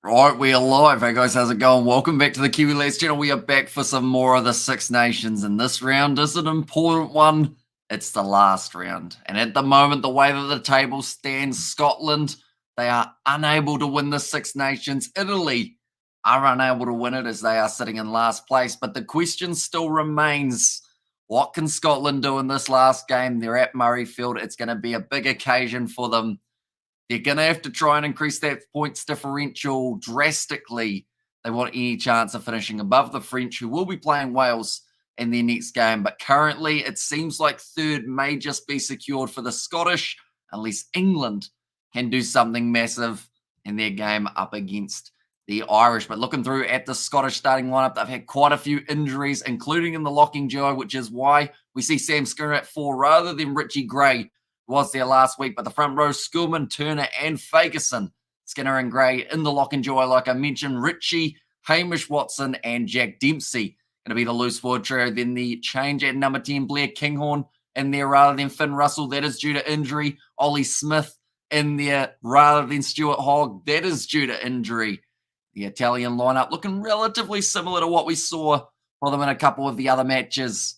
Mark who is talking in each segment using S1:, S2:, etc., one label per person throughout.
S1: Right, we are live. Hey guys, how's it going? Welcome back to the Kiwi Lads channel. We are back for some more of the Six Nations, and this round is an important one. It's the last round. And at the moment, the way that the table stands, Scotland, they are unable to win the Six Nations. Italy are unable to win it as they are sitting in last place. But the question still remains, what can Scotland do in this last game? They're at Murrayfield. It's going to be a big occasion for them. They're going to have to try and increase that points differential drastically. They want any chance of finishing above the French, who will be playing Wales in their next game. But currently, it seems like third may just be secured for the Scottish, unless England can do something massive in their game up against the Irish. But looking through at the Scottish starting lineup, they've had quite a few injuries, including in the locking duo, which is why we see Sam Skinner at 4 rather than Richie Gray was there last week. But the front row, Schoolman, Turner, and Fagerson, Skinner and Gray in the lock and duo, like I mentioned. Richie, Hamish Watson, and Jack Dempsey going to be the loose forward trio. Then the change at number 10, Blair Kinghorn in there rather than Finn Russell. That is due to injury. Ollie Smith in there rather than Stuart Hogg. That is due to injury. The Italian lineup looking relatively similar to what we saw for them in a couple of the other matches.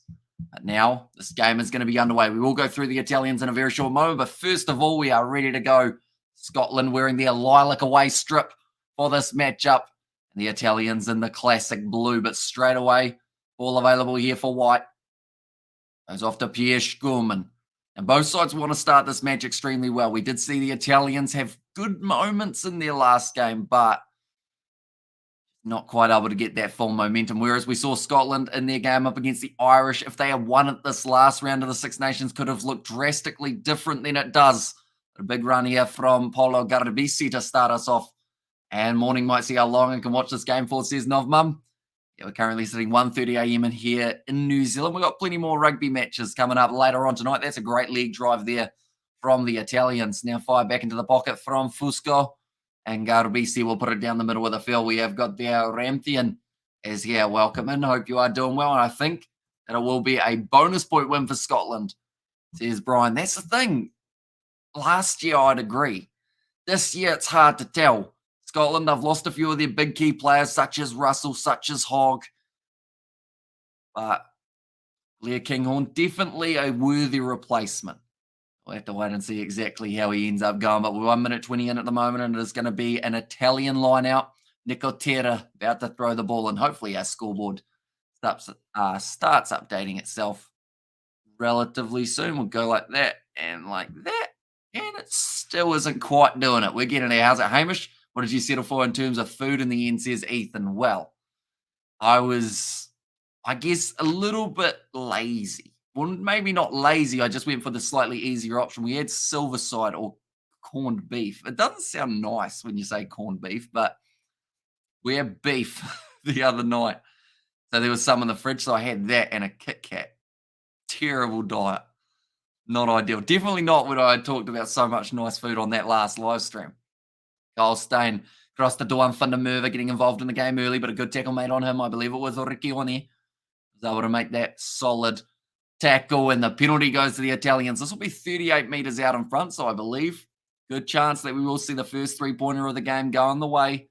S1: But now this game is going to be underway. We will go through the Italians in a very short moment, but first of all, we are ready to go. Scotland wearing their lilac away strip for this matchup. And the Italians in the classic blue, but straight away, all available here for White. Goes off to Pierre Schoolman. And both sides want to start this match extremely well. We did see the Italians have good moments in their last game, but not quite able to get that full momentum. Whereas we saw Scotland in their game up against the Irish, if they had won at this last round of the Six Nations, could have looked drastically different than it does. A big run here from Polo Garbisi to start us off. And morning might see how long I can watch this game for, says Novmum. Yeah, we're currently sitting 1:30 a.m. in here in New Zealand. We've got plenty more rugby matches coming up later on tonight. That's a great leg drive there from the Italians. Now fire back into the pocket from Fusco. And Garbisi will put it down the middle of the field. We have got there Ramthian is here. Welcome in. Hope you are doing well. And I think that it will be a bonus point win for Scotland, says Brian. That's the thing. Last year, I'd agree. This year, it's hard to tell. Scotland, they've lost a few of their big key players, such as Russell, such as Hogg. But Blair Kinghorn, definitely a worthy replacement. We'll have to wait and see exactly how he ends up going. But we're 1 minute 20 in at the moment, and it is going to be an Italian line out. Nicotera about to throw the ball, and hopefully our scoreboard starts updating itself relatively soon. We'll go like that and like that, and it still isn't quite doing it. We're getting there. How's it, Hamish? What did you settle for in terms of food in the end, says Ethan? Well, I was, I guess, a little bit lazy. Well, maybe not lazy. I just went for the slightly easier option. We had silverside or corned beef. It doesn't sound nice when you say corned beef, but we had beef the other night. So there was some in the fridge, so I had that and a Kit Kat. Terrible diet. Not ideal. Definitely not when I talked about so much nice food on that last live stream. Kyle Stain crossed the Duan van der Merwe getting involved in the game early, but a good tackle made on him. I believe it was Ricky Oni. Was able to make that solid tackle, and the penalty goes to the Italians. This will be 38 metres out in front, so I believe good chance that we will see the first three-pointer of the game going the way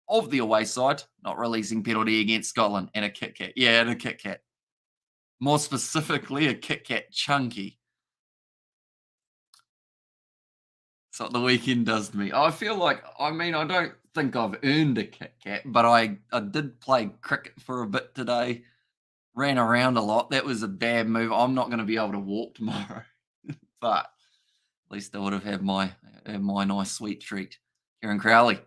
S1: of the away side, not releasing penalty against Scotland, and a Kit Kat. Yeah, and a Kit Kat. More specifically, a Kit Kat chunky. That's what the weekend does to me. I feel like, I don't think I've earned a Kit Kat, but I did play cricket for a bit today. Ran around a lot. That was a bad move. I'm not going to be able to walk tomorrow. But at least I would have had my nice sweet treat. Kieran Crowley,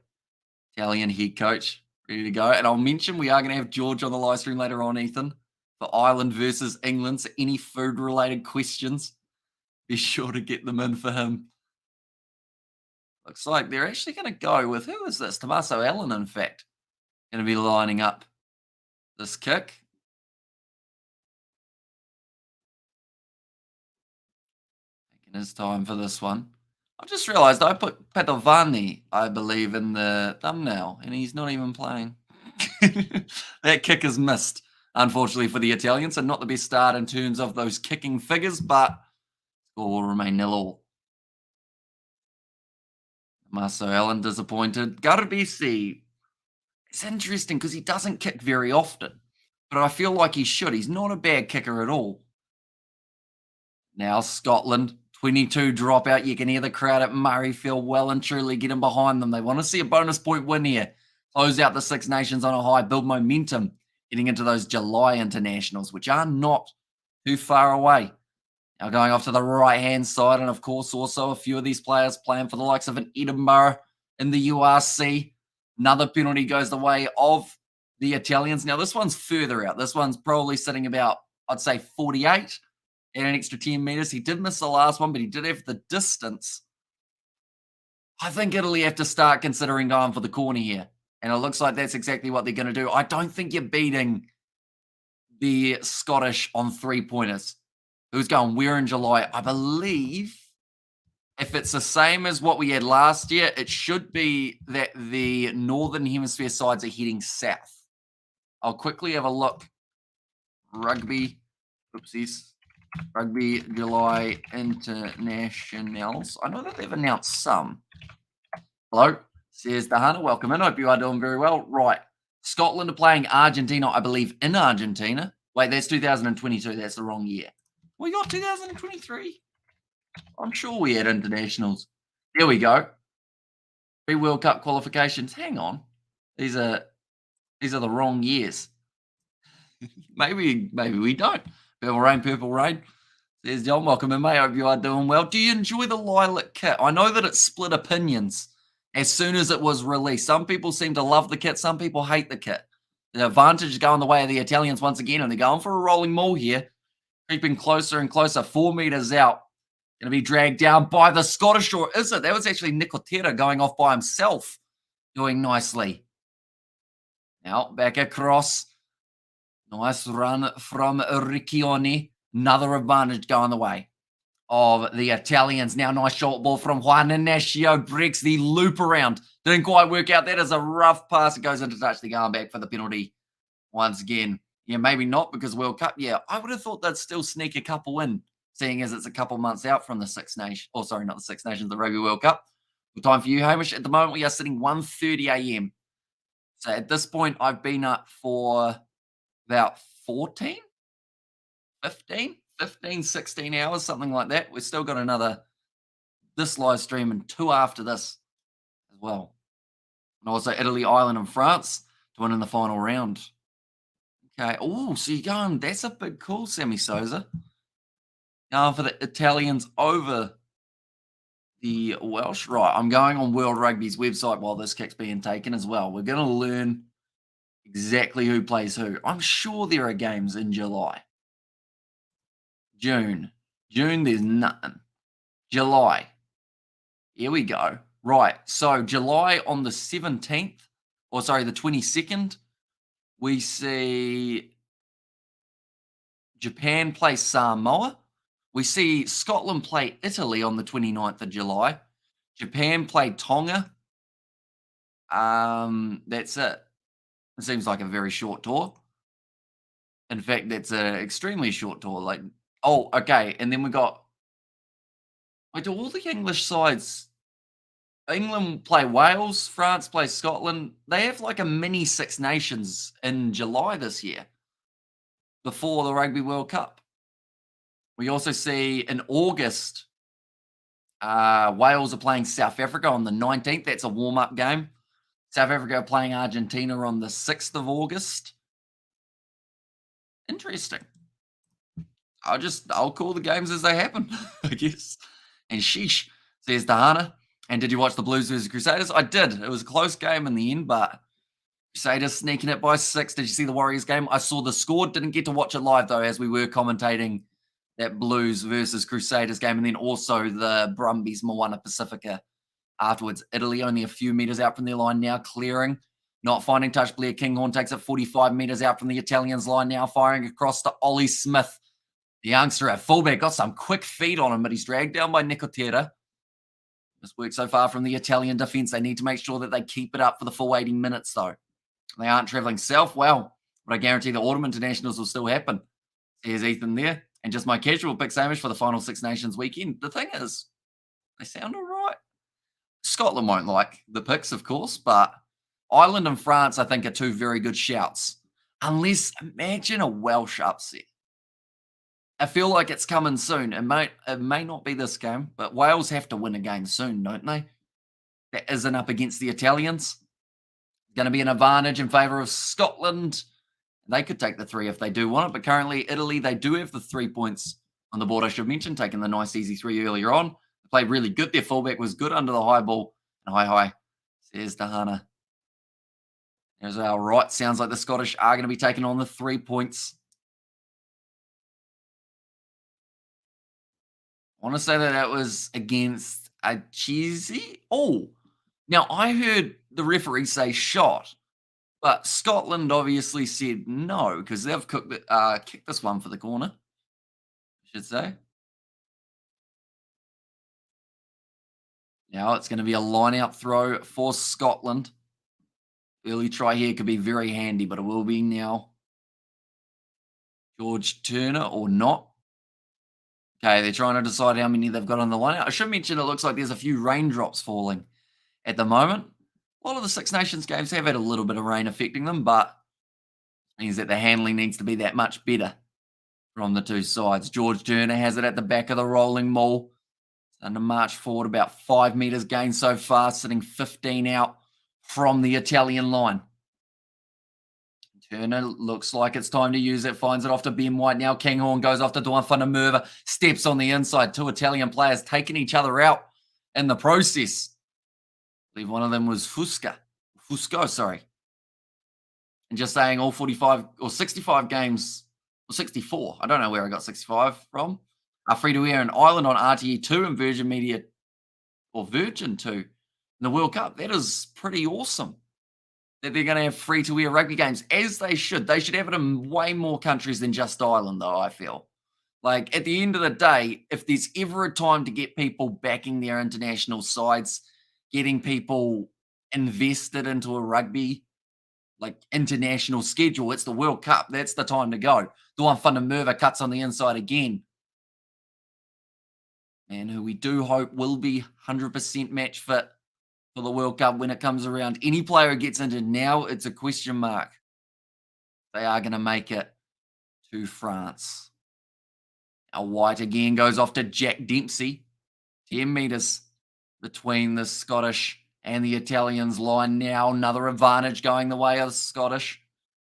S1: Italian head coach, ready to go. And I'll mention we are going to have George on the live stream later on, Ethan, for Ireland versus England. So any food-related questions, be sure to get them in for him. Looks like they're actually going to go with, who is this? Tommaso Allen, in fact, going to be lining up this kick. His time for this one. I just realized I put Padovani, I believe, in the thumbnail, and he's not even playing. That kick is missed, unfortunately, for the Italians, and not the best start in terms of those kicking figures, but score will remain 0-0. Marcel Allen disappointed. Garbisi, it's interesting because he doesn't kick very often, but I feel like he should. He's not a bad kicker at all. Now Scotland, 22 dropout. You can hear the crowd at Murrayfield well and truly getting behind them. They want to see a bonus point win here. Close out the Six Nations on a high, build momentum getting into those July internationals, which are not too far away. Now going off to the right-hand side, and of course also a few of these players playing for the likes of an Edinburgh in the URC. Another penalty goes the way of the Italians. Now this one's further out. This one's probably sitting about, I'd say, 48 and an extra 10 meters. He did miss the last one, but he did have the distance. I think Italy have to start considering going for the corner here. And it looks like that's exactly what they're going to do. I don't think you're beating the Scottish on three-pointers. Who's going where in July? I believe if it's the same as what we had last year, it should be that the Northern Hemisphere sides are heading south. I'll quickly have a look. Rugby, oopsies. Rugby July Internationals. I know that they've announced some. Hello, says Dahana. Welcome in. Hope you are doing very well. Right. Scotland are playing Argentina, I believe, in Argentina. Wait, that's 2022. That's the wrong year. We got 2023. I'm sure we had internationals. There we go. Pre-World Cup qualifications. Hang on. These are the wrong years. maybe we don't. Purple rain. Says John, welcome in, mate. Hope you are doing well. Do you enjoy the lilac kit? I know that it's split opinions as soon as it was released. Some people seem to love the kit. Some people hate the kit. The advantage is going the way of the Italians once again, and they're going for a rolling maul here. Creeping closer and closer, 4 meters out. Going to be dragged down by the Scottish, or is it? That was actually Nicotera going off by himself, doing nicely. Now, back across. Nice run from Riccioni. Another advantage going the way of the Italians. Now, nice short ball from Juan Ignacio. Breaks the loop around. Didn't quite work out. That is a rough pass. It goes into touch. They're going back for the penalty once again. Yeah, maybe not because World Cup. Yeah, I would have thought they'd still sneak a couple in, seeing as it's a couple months out from the Six Nations. Oh, sorry, not the Six Nations, the Rugby World Cup. Good time for you, Hamish. At the moment, we are sitting 1:30 a.m. So at this point, I've been up for about 15, 16 hours, something like that. We've still got this live stream and 2 after this as well. And also Italy, Ireland, and France to win in the final round. Okay. Oh, so you're going, that's a big call, Sammy Souza. Going for the Italians over the Welsh. Right, I'm going on World Rugby's website while this kick's being taken as well. We're going to learn exactly who plays who. I'm sure there are games in July. June, there's nothing. July. Here we go. Right, so July on the 17th, or sorry, the 22nd, we see Japan play Samoa. We see Scotland play Italy on the 29th of July. Japan play Tonga. That's it. It seems like a very short tour. In fact, that's an extremely short tour. Like, oh, okay. And then we got, wait, do all the English sides, England play Wales, France play Scotland. They have like a mini Six Nations in July this year before the Rugby World Cup. We also see in August, Wales are playing South Africa on the 19th. That's a warm-up game. South Africa are playing Argentina on the 6th of August. Interesting. I'll call the games as they happen, I guess. And sheesh, says Dahana. And did you watch the Blues versus Crusaders? I did. It was a close game in the end, but Crusaders sneaking it by 6. Did you see the Warriors game? I saw the score. Didn't get to watch it live, though, as we were commentating that Blues versus Crusaders game. And then also the Brumbies Moana Pacifica afterwards. Italy only a few meters out from their line now, clearing. Not finding touch. Blair Kinghorn takes it 45 meters out from the Italians' line now, firing across to Ollie Smith. The youngster at fullback got some quick feet on him, but he's dragged down by Nicotera. This work so far from the Italian defence. They need to make sure that they keep it up for the full 80 minutes, though. They aren't travelling south. Well, but I guarantee the autumn internationals will still happen. Here's Ethan there. And just my casual pick, Samish, for the final Six Nations weekend. The thing is, they sound all right. Scotland won't like the picks, of course, but Ireland and France, I think, are two very good shouts. Unless, imagine a Welsh upset. I feel like it's coming soon. It may not be this game, but Wales have to win a game soon, don't they? That isn't up against the Italians. Going to be an advantage in favour of Scotland. They could take the three if they do want it, but currently Italy, they do have the 3 points on the board, I should mention, taking the nice easy three earlier on. They played really good. Their fullback was good under the high ball. And high, says Dahana. There's our right. Sounds like the Scottish are going to be taking on the 3 points. I want to say that was against a cheesy. Oh, now I heard the referee say shot, but Scotland obviously said no because they've kicked this one for the corner, I should say. Now it's going to be a line-out throw for Scotland. Early try here could be very handy, but it will be now. George Turner or not. Okay, they're trying to decide how many they've got on the line. I should mention it looks like there's a few raindrops falling at the moment. A lot of the Six Nations games have had a little bit of rain affecting them, but it means that the handling needs to be that much better from the two sides. George Turner has it at the back of the rolling maul. And to march forward about 5 metres gained so far, sitting 15 out from the Italian line. Turner looks like it's time to use it, finds it off to Ben White. Now Kinghorn goes off to Duan van der Merwe, steps on the inside. Two Italian players taking each other out in the process. I believe one of them was Fusco, sorry. And just saying all 45 or 65 games, or 64, I don't know where I got 65 from, are free to air in Ireland on RTE2 and Virgin Media, or Virgin 2 in the World Cup. That is pretty awesome that they're going to have free-to-air rugby games, as they should. They should have it in way more countries than just Ireland, though, I feel. Like, at the end of the day, if there's ever a time to get people backing their international sides, getting people invested into a rugby, like, international schedule, it's the World Cup. That's the time to go. Duan van der Merwe cuts on the inside again. And who we do hope will be 100% match fit for the World Cup when it comes around. Any player who gets injured now, it's a question mark. They are going to make it to France. Now White again goes off to Jack Dempsey. 10 metres between the Scottish and the Italians line now. Another advantage going the way of the Scottish.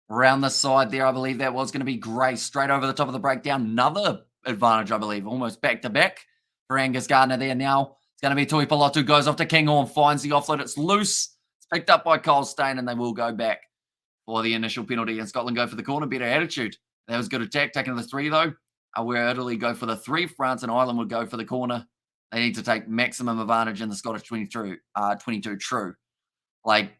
S1: Around the side there, I believe that was going to be Gray. Straight over the top of the breakdown. Another advantage, I believe. Almost back-to-back for Angus Gardner there now. It's going to be Tui Pilotu, goes off to Kinghorn, finds the offload. It's loose. It's picked up by Cole Stain, and they will go back for the initial penalty. And Scotland go for the corner. Better attitude. That was good attack. Taking the 3, though. Where Italy go for the 3. France and Ireland would go for the corner. They need to take maximum advantage in the Scottish 22 true. Like,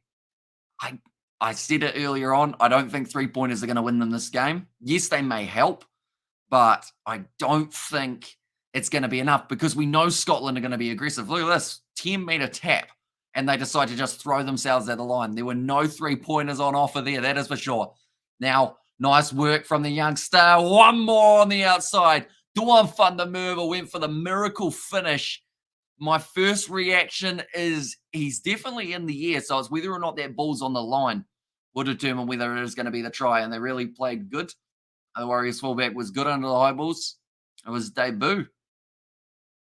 S1: I said it earlier on. I don't think 3-pointers are going to win them this game. Yes, they may help, but I don't think it's going to be enough because we know Scotland are going to be aggressive. Look at this, 10-metre tap, and they decide to just throw themselves at the line. There were no 3-pointers on offer there, that is for sure. Now, nice work from the youngster. One more on the outside. Duan van der Merwe went for the miracle finish. My first reaction is he's definitely in the air, so it's whether or not that ball's on the line will determine whether it is going to be the try, and they really played good. The Warriors fullback was good under the high balls. It was debut.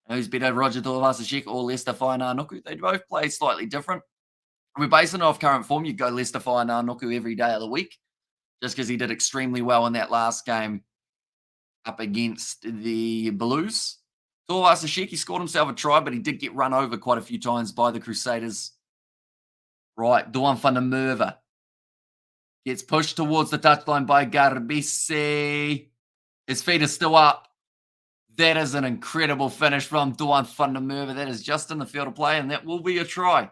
S1: Who's better, Roger Tuivasa-Sheck or Leicester Fainga'a-Nuku? They both play slightly different. We're basing it off current form. You go Leicester Fainga'a-Nuku every day of the week, just because he did extremely well in that last game up against the Blues. Tuivasa-Sheck, he scored himself a try, but he did get run over quite a few times by the Crusaders. Right, Duan van der Merwe gets pushed towards the touchline by Garbisi. His feet are still up. That is an incredible finish from Duan van der Merwe. That is just in the field of play, and that will be a try.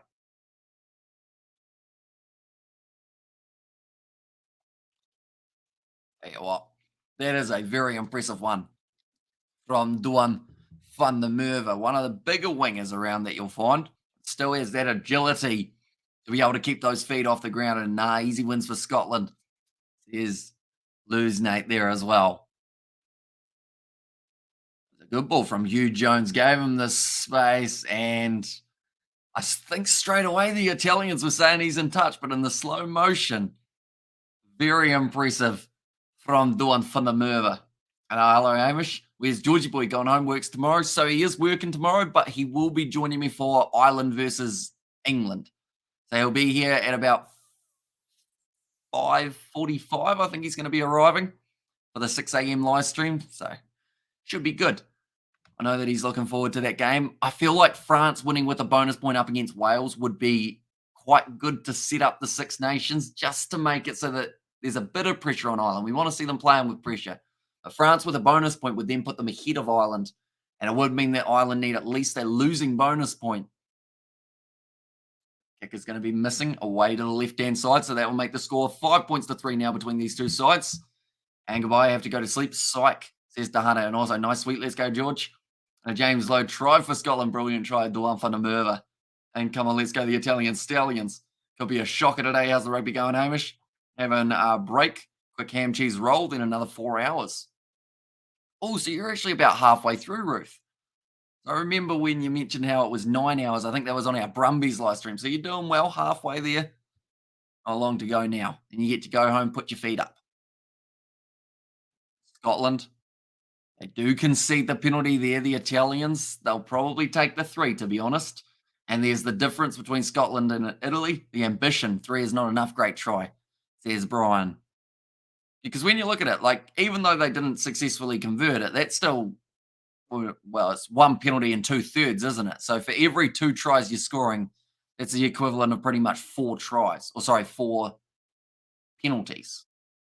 S1: Tell you what, that is a very impressive one from Duan van der Merwe. One of the bigger wingers around that you'll find. Still has that agility to be able to keep those feet off the ground. And easy wins for Scotland. There's Lose Nate there as well. Good ball from Hugh Jones, gave him the space, and I think straight away the Italians were saying he's in touch, but in the slow motion, very impressive from Duan van der Merwe. And hello, Hamish. Where's Georgie Boy going home? Works tomorrow. So he is working tomorrow, but he will be joining me for Ireland versus England. So he'll be here at about 5:45. I think he's going to be arriving for the 6 a.m. live stream. So should be good. I know that he's looking forward to that game. I feel like France winning with a bonus point up against Wales would be quite good to set up the Six Nations just to make it so that there's a bit of pressure on Ireland. We want to see them playing with pressure. But France with a bonus point would then put them ahead of Ireland. And it would mean that Ireland need at least a losing bonus point. Kick is going to be missing away to the left-hand side. So that will make the score 5 points to 3 now between these two sides. And goodbye, I have to go to sleep. Psych, says Dahana. And also, nice sweet. Let's go, George. And James Lowe try for Scotland. Brilliant try. Duan van der Merwe. And come on, let's go the Italian Stallions. Could be a shocker today. How's the rugby going, Hamish? Having a break. Quick ham cheese roll. Then another 4 hours. Oh, so you're actually about halfway through, Ruth. I remember when you mentioned how it was 9 hours. I think that was on our Brumbies live stream. So you're doing well halfway there. Not long to go now. And you get to go home, put your feet up. Scotland. They do concede the penalty there, the Italians. They'll probably take the 3, to be honest. And there's the difference between Scotland and Italy. The ambition. 3 is not enough. Great try, says Brian. Because when you look at it, like, even though they didn't successfully convert it, that's still, well, it's 1 penalty in 2/3, isn't it? So for every 2 tries you're scoring, it's the equivalent of pretty much 4 tries. Or sorry, 4 penalties.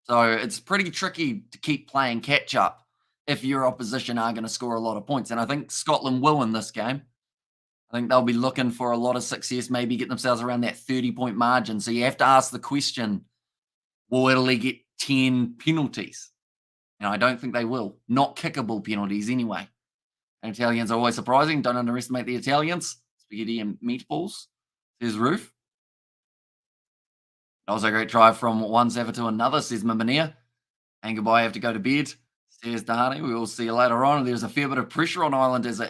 S1: So it's pretty tricky to keep playing catch up if your opposition are going to score a lot of points. And I think Scotland will in this game. I think they'll be looking for a lot of success, maybe get themselves around that 30-point margin. So you have to ask the question, will Italy get 10 penalties? And I don't think they will. Not kickable penalties anyway. And Italians are always surprising. Don't underestimate the Italians. Spaghetti and meatballs. There's Roof. Also a great try from one Zaffa to another, says Mimania. And goodbye, I have to go to bed, says Dahani. We will see you later on. There's a fair bit of pressure on Ireland as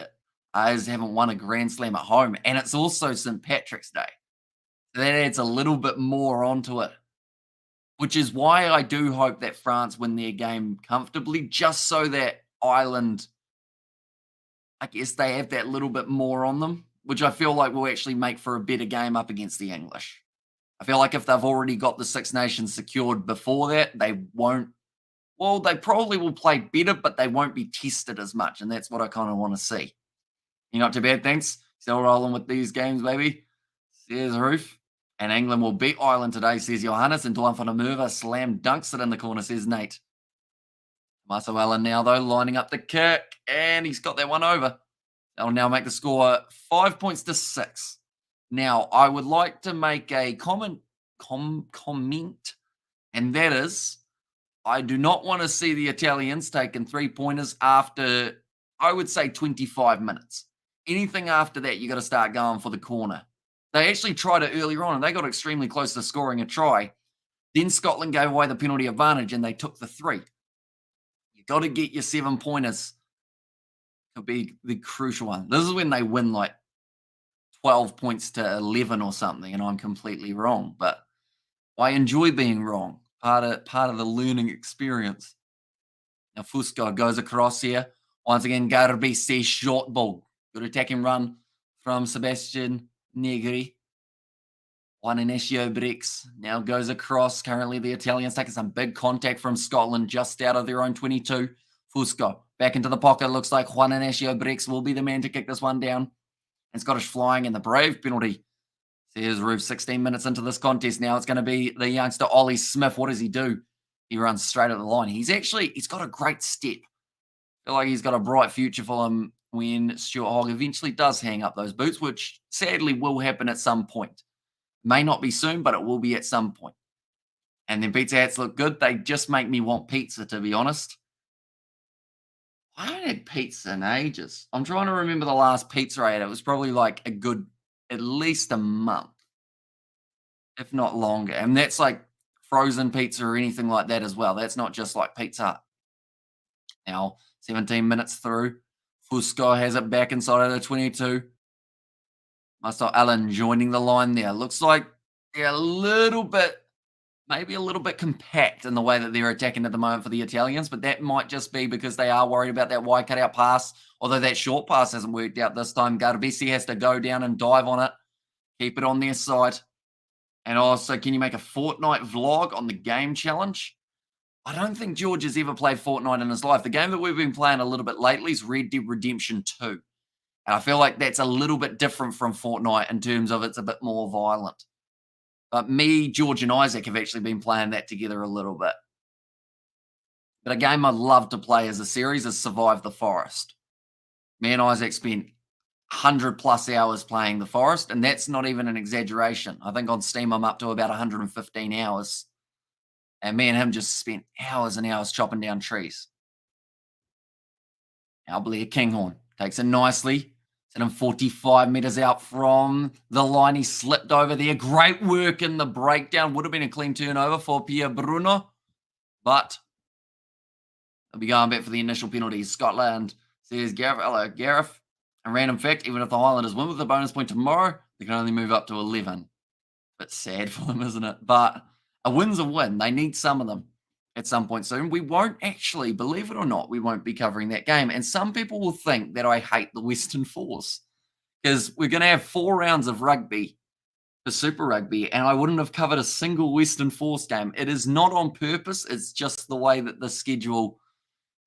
S1: haven't won a Grand Slam at home. And it's also St. Patrick's Day. So that adds a little bit more onto it. Which is why I do hope that France win their game comfortably, just so that Ireland, I guess they have that little bit more on them, which I feel like will actually make for a better game up against the English. I feel like if they've already got the Six Nations secured before that, they won't. Well, they probably will play better, but they won't be tested as much. And that's what I kind of want to see. You're not too bad, thanks. Still rolling with these games, baby. Says Roof. And England will beat Ireland today, says Johannes. And Duan van der Merwe slam dunks it in the corner, says Nate. Masawala now, though, lining up the kick. And he's got that one over. That'll now make the score 5 points to 6. Now, I would like to make a comment, and that is, I do not want to see the Italians taking 3-pointers after, I would say, 25 minutes. Anything after that, you got to start going for the corner. They actually tried it earlier on, and they got extremely close to scoring a try. Then Scotland gave away the penalty advantage, and they took the 3. You got to get your 7-pointers. Could be the crucial one. This is when they win like 12 points to 11 or something, and I'm completely wrong. But I enjoy being wrong. Part of the learning experience. Now Fusco goes across here. Once again, Garbi says short ball. Good attacking run from Sebastian Negri. Juan Inesio breaks. Now goes across. Currently the Italians taking some big contact from Scotland just out of their own 22. Fusco back into the pocket. Looks like Juan Inesio breaks will be the man to kick this one down. And Scottish flying and the brave penalty. Says Roof, 16 minutes into this contest now. It's going to be the youngster Ollie Smith. What does he do? He runs straight at the line. He's got a great step. I feel like he's got a bright future for him when Stuart Hogg eventually does hang up those boots, which sadly will happen at some point. May not be soon, but it will be at some point. And then pizza hats look good. They just make me want pizza, to be honest. I haven't had pizza in ages. I'm trying to remember the last pizza I had. It was probably like a good, at least a month, if not longer. And that's like frozen pizza or anything like that as well. That's not just like Pizza Hut. Now, 17 minutes through. Fusco has it back inside of the 22. I saw Alan joining the line there. Looks like they're a little bit, maybe a little bit compact in the way that they're attacking at the moment for the Italians, but that might just be because they are worried about that wide cutout pass. Although that short pass hasn't worked out this time. Garbisi has to go down and dive on it, keep it on their side. And also, can you make a Fortnite vlog on the game challenge? I don't think George has ever played Fortnite in his life. The game that we've been playing a little bit lately is Red Dead Redemption 2. And I feel like that's a little bit different from Fortnite in terms of it's a bit more violent. But me, George, and Isaac have actually been playing that together a little bit. But a game I'd love to play as a series is Survive the Forest. Me and Isaac spent 100 plus hours playing the Forest, and that's not even an exaggeration. I think on Steam I'm up to about 115 hours. And me and him just spent hours and hours chopping down trees. Now Blair Kinghorn takes it nicely. Sent him 45 metres out from the line. He slipped over there. Great work in the breakdown. Would have been a clean turnover for Pierre Bruno. But they'll be going back for the initial penalties. Scotland says, Gareth, hello, Gareth. A random fact, even if the Highlanders win with a bonus point tomorrow, they can only move up to 11. Bit sad for them, isn't it? But a win's a win. They need some of them at some point soon. We won't actually, believe it or not, we won't be covering that game. And some people will think that I hate the Western Force because we're going to have 4 rounds of rugby for Super Rugby, and I wouldn't have covered a single Western Force game. It is not on purpose. It's just the way that the schedule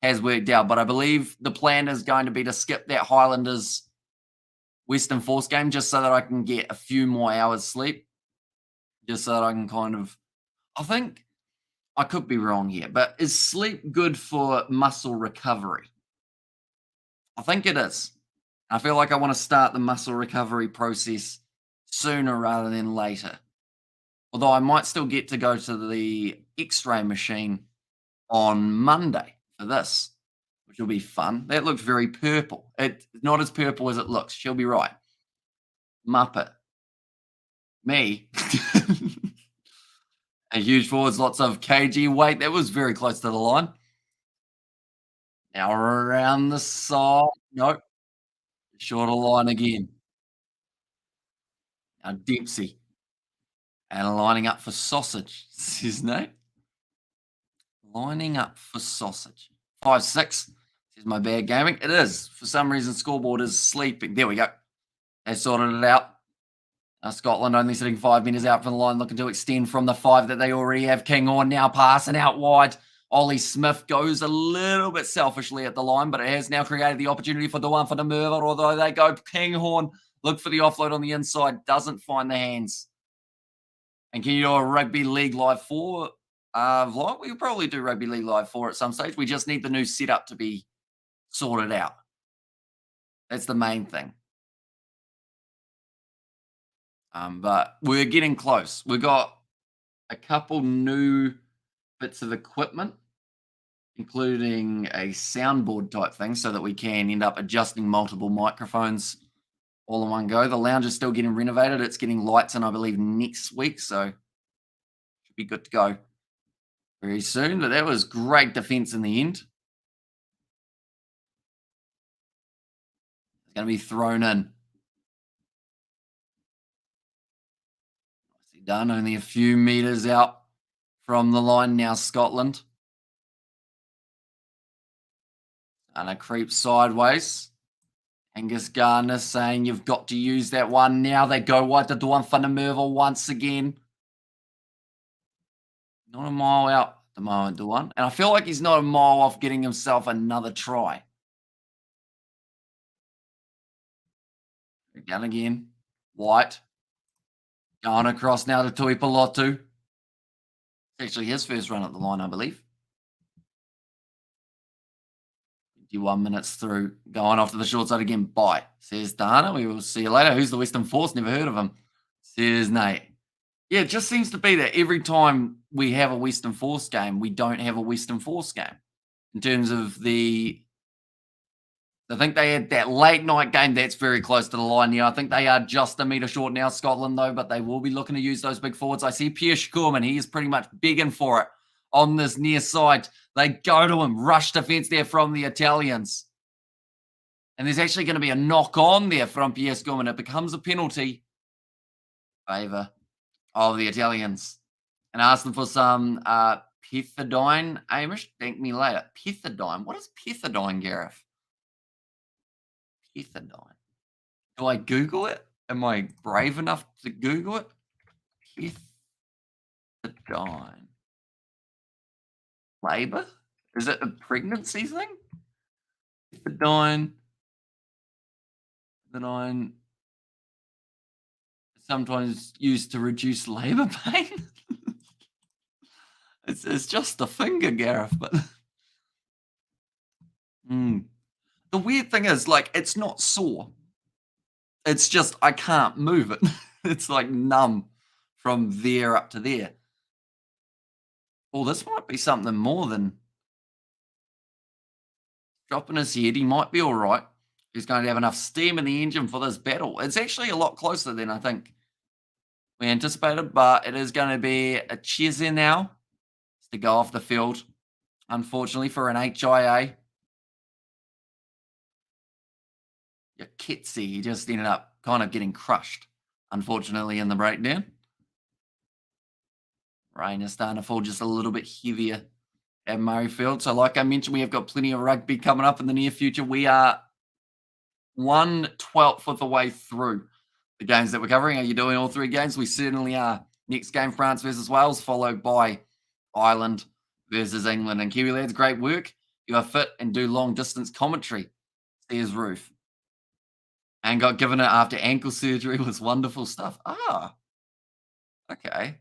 S1: has worked out. But I believe the plan is going to be to skip that Highlanders Western Force game just so that I can get a few more hours sleep. Just so that I can kind of, I think, I could be wrong here, but is sleep good for muscle recovery? I think it is. I feel like I want to start the muscle recovery process sooner rather than later. Although I might still get to go to the X-ray machine on Monday for this, which will be fun. That looks very purple. It's not as purple as it looks. She'll be right. Muppet. Me. A huge forwards, lots of kg weight. That was very close to the line. Now around the side. Nope. Shorter line again. Now Dempsey. And lining up for Sausage. Is his name? Lining up for Sausage. 5-6. This is my bad gaming. It is. For some reason, scoreboard is sleeping. There we go. They sorted it out. Scotland only sitting 5 metres out from the line, looking to extend from the 5 that they already have. Kinghorn now passing out wide. Ollie Smith goes a little bit selfishly at the line, but it has now created the opportunity for Dewan for the Murrayfield, although they go Kinghorn. Look for the offload on the inside. Doesn't find the hands. And can you do a Rugby League Live 4 vlog? We could probably do Rugby League Live 4 at some stage. We just need the new setup to be sorted out. That's the main thing. But we're getting close. We've got a couple new bits of equipment, including a soundboard type thing so that we can end up adjusting multiple microphones all in one go. The lounge is still getting renovated. It's getting lights in, I believe, next week. So should be good to go very soon. But that was great defense in the end. It's going to be thrown in. Done, only a few meters out from the line now, Scotland. And a creep sideways. Angus Garner saying you've got to use that one now. They go wide to Duan van der Merwe once again. Not a mile out at the moment, Duan. And I feel like he's not a mile off getting himself another try. Down again. White. Going across now to Tui Pilotu. It's actually his first run at the line, I believe. 51 minutes through. Going off to the short side again. Bye, says Dana. We will see you later. Who's the Western Force? Never heard of him. Says Nate. Yeah, it just seems to be that every time we have a Western Force game, we don't have a Western Force game. In terms of I think they had that late night game that's very close to the line here. I think they are just a metre short now, Scotland, though, but they will be looking to use those big forwards. I see Pierre Schuurman. He is pretty much begging for it on this near side. They go to him. Rush defence there from the Italians. And there's actually going to be a knock on there from Pierre Schoolman. It becomes a penalty favour of the Italians. And ask them for some pethidine. Amish, thank me later. Pethidine. What is pethidine, Gareth? Pethidine. Do I Google it? Am I brave enough to Google it? Pethidine. Labour? Is it a pregnancy thing? Pethidine. Pethidine. Sometimes used to reduce labour pain. It's just a finger, Gareth, but the weird thing is, like, it's not sore. It's just I can't move it. It's like numb from there up to there. Well, this might be something more than dropping his head. He might be all right. He's going to have enough steam in the engine for this battle. It's actually a lot closer than I think we anticipated, but it is going to be a Chesney now to go off the field, unfortunately, for an HIA. Yeah, Kitsy, he just ended up kind of getting crushed, unfortunately, in the breakdown. Rain is starting to fall just a little bit heavier at Murrayfield. So, like I mentioned, we have got plenty of rugby coming up in the near future. We are 1/12 of the way through the games that we're covering. Are you doing all three games? We certainly are. Next game, France versus Wales, followed by Ireland versus England. And Kiwi lads, great work. You are fit and do long distance commentary. There's Ruth. And got given it after ankle surgery was wonderful stuff. Ah, okay.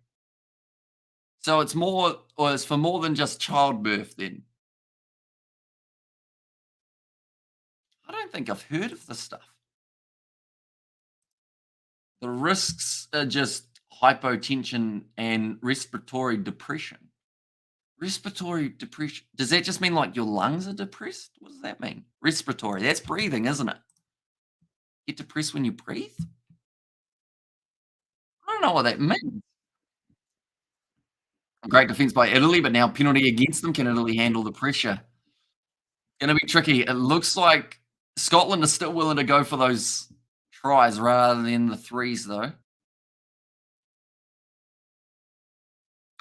S1: So it's more, or it's for more than just childbirth then? I don't think I've heard of this stuff. The risks are just hypotension and respiratory depression. Respiratory depression. Does that just mean like your lungs are depressed? What does that mean? Respiratory. That's breathing, isn't it? Get depressed when you breathe? I don't know what that means. Great defense by Italy, but now penalty against them. Can Italy handle the pressure? Gonna be tricky. It looks like Scotland is still willing to go for those tries rather than the threes, though.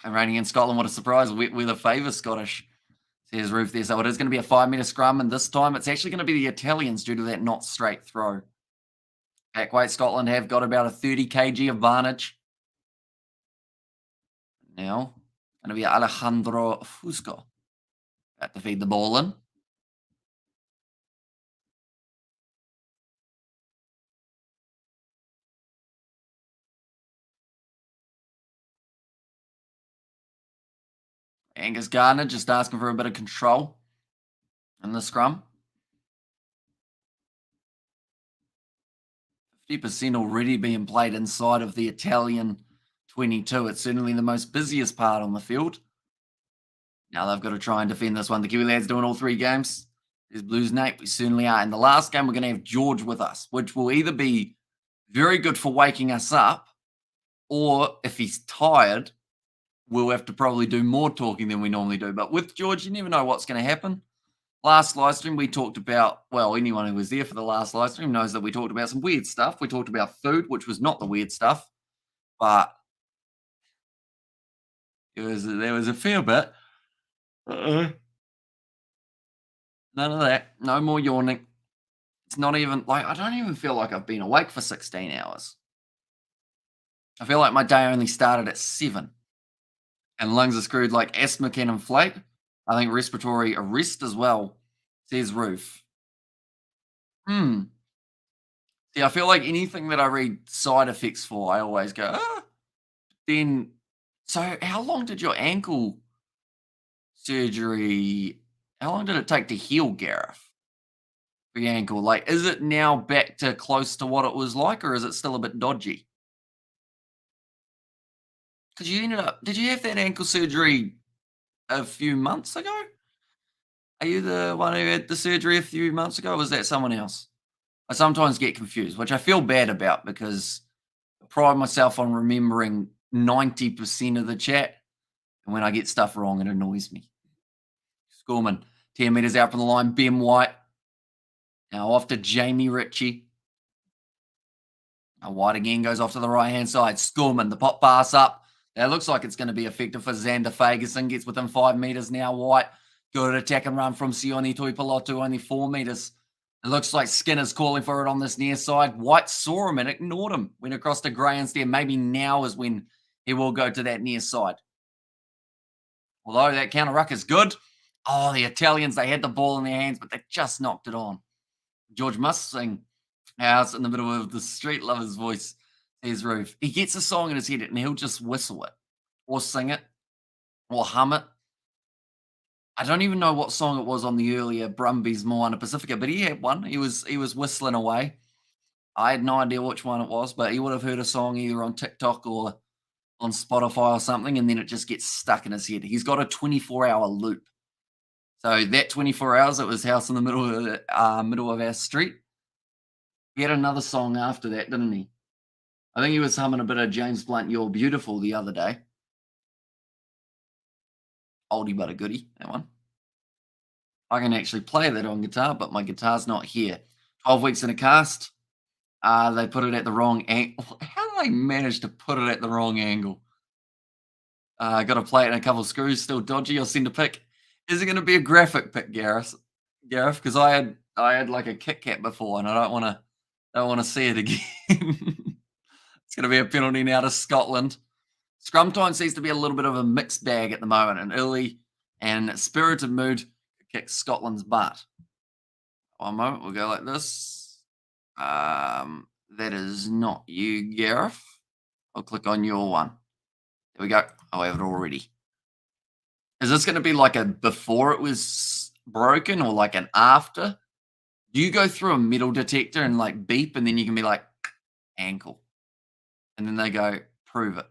S1: And reigning in Scotland, what a surprise. We're the favour Scottish, says Ruth there. So it is going to be a 5-metre scrum, and this time it's actually going to be the Italians due to that not straight throw. Back weight, Scotland have got about a 30 kg advantage. Now, going to be Alejandro Fusco about to feed the ball in. Angus Gardner just asking for a bit of control in the scrum. 50% already being played inside of the Italian 22. It's certainly the most busiest part on the field. Now they've got to try and defend this one. The Kiwi lads doing all three games. There's Blues Nate. We certainly are. In the last game, we're going to have George with us, which will either be very good for waking us up, or if he's tired, we'll have to probably do more talking than we normally do. But with George, you never know what's going to happen. Last live stream, we talked about, well, anyone who was there for the last live stream knows that we talked about some weird stuff. We talked about food, which was not the weird stuff, but there was a fair bit. None of that. No more yawning. It's not even, like, I don't even feel like I've been awake for 16 hours. I feel like my day only started at 7. And lungs are screwed, like asthma can inflate. I think respiratory arrest as well, says Ruth. See, I feel like anything that I read side effects for, I always go, ah. Then, so how long did your ankle surgery, how long did it take to heal, Gareth? For your ankle? Like, is it now back to close to what it was like, or is it still a bit dodgy? Because you ended up, did you have that ankle surgery a few months ago? Are you the one who had the surgery a few months ago, or was that someone else? I sometimes get confused, which I feel bad about because I pride myself on remembering 90% of the chat. And when I get stuff wrong, it annoys me. Schoolman, 10 metres out from the line. Ben White Now off to Jamie Ritchie. White again goes off to the right-hand side. Scorman, the pop pass up. It looks like it's going to be effective for Xander Fagerson. Gets within 5 metres now. White, good attack and run from Sione Tuipulotu, only 4 metres. It looks like Skinner's calling for it on this near side. White saw him and ignored him. Went across to Gray instead. Maybe now is when he will go to that near side. Although that counter ruck is good. Oh, the Italians, they had the ball in their hands, but they just knocked it on. George must sing out in the middle of the street lover's voice, says Roof. He gets a song in his head and he'll just whistle it or sing it or hum it. I don't even know what song it was on the earlier Brumbies Moana Pacifica, but he had one. He was whistling away. I had no idea which one it was, but he would have heard a song either on TikTok or on Spotify or something, and then it just gets stuck in his head. He's got a 24-hour loop. So that 24 hours at his house in the middle of our street. He had another song after that, didn't he? I think he was humming a bit of James Blunt, You're Beautiful the other day. Oldie but a goodie, that one. I can actually play that on guitar, but my guitar's not here. 12 weeks in a cast. They put it at the wrong angle. How do they manage to put it at the wrong angle? Got to play it in a couple of screws, still dodgy. I'll send a pic. Is it going to be a graphic pic, Gareth? Because I had like a Kit Kat before, and I don't want to see it again. It's going to be a penalty now to Scotland. Scrum time seems to be a little bit of a mixed bag at the moment. An early and spirited mood to kick Scotland's butt. One moment, we'll go like this. That is not you, Gareth. I'll click on your one. There we go. I have it already. Is this going to be like a before it was broken or like an after? Do you go through a metal detector and like beep and then you can be like ankle? And then they go, prove it.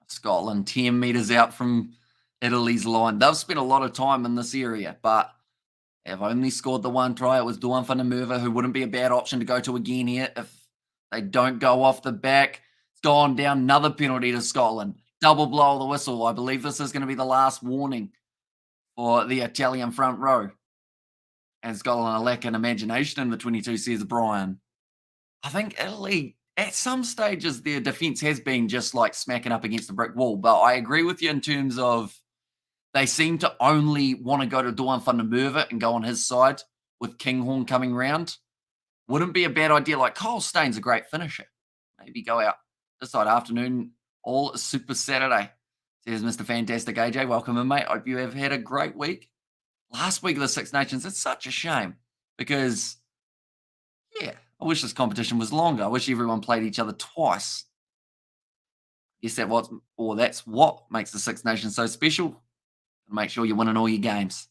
S1: Scotland, 10 metres out from Italy's line. They've spent a lot of time in this area, but they've only scored the one try. It was Duan van der Merwe, who wouldn't be a bad option to go to again here if they don't go off the back. It's gone down. Another penalty to Scotland. Double blow of the whistle. I believe this is going to be the last warning for the Italian front row. And Scotland are lacking imagination in the 22, says Brian. I think Italy, at some stages, their defence has been just like smacking up against the brick wall. But I agree with you in terms of they seem to only want to go to Duan van der Merwe and go on his side with Kinghorn coming round. Wouldn't be a bad idea. Like Kyle Stain's a great finisher. Maybe go out this side afternoon, all Super Saturday. Says Mr. Fantastic AJ. Welcome in, mate. Hope you have had a great week. Last week of the Six Nations, it's such a shame because, yeah, I wish this competition was longer. I wish everyone played each other twice. Guess that's what makes the Six Nations so special. Make sure you're winning all your games.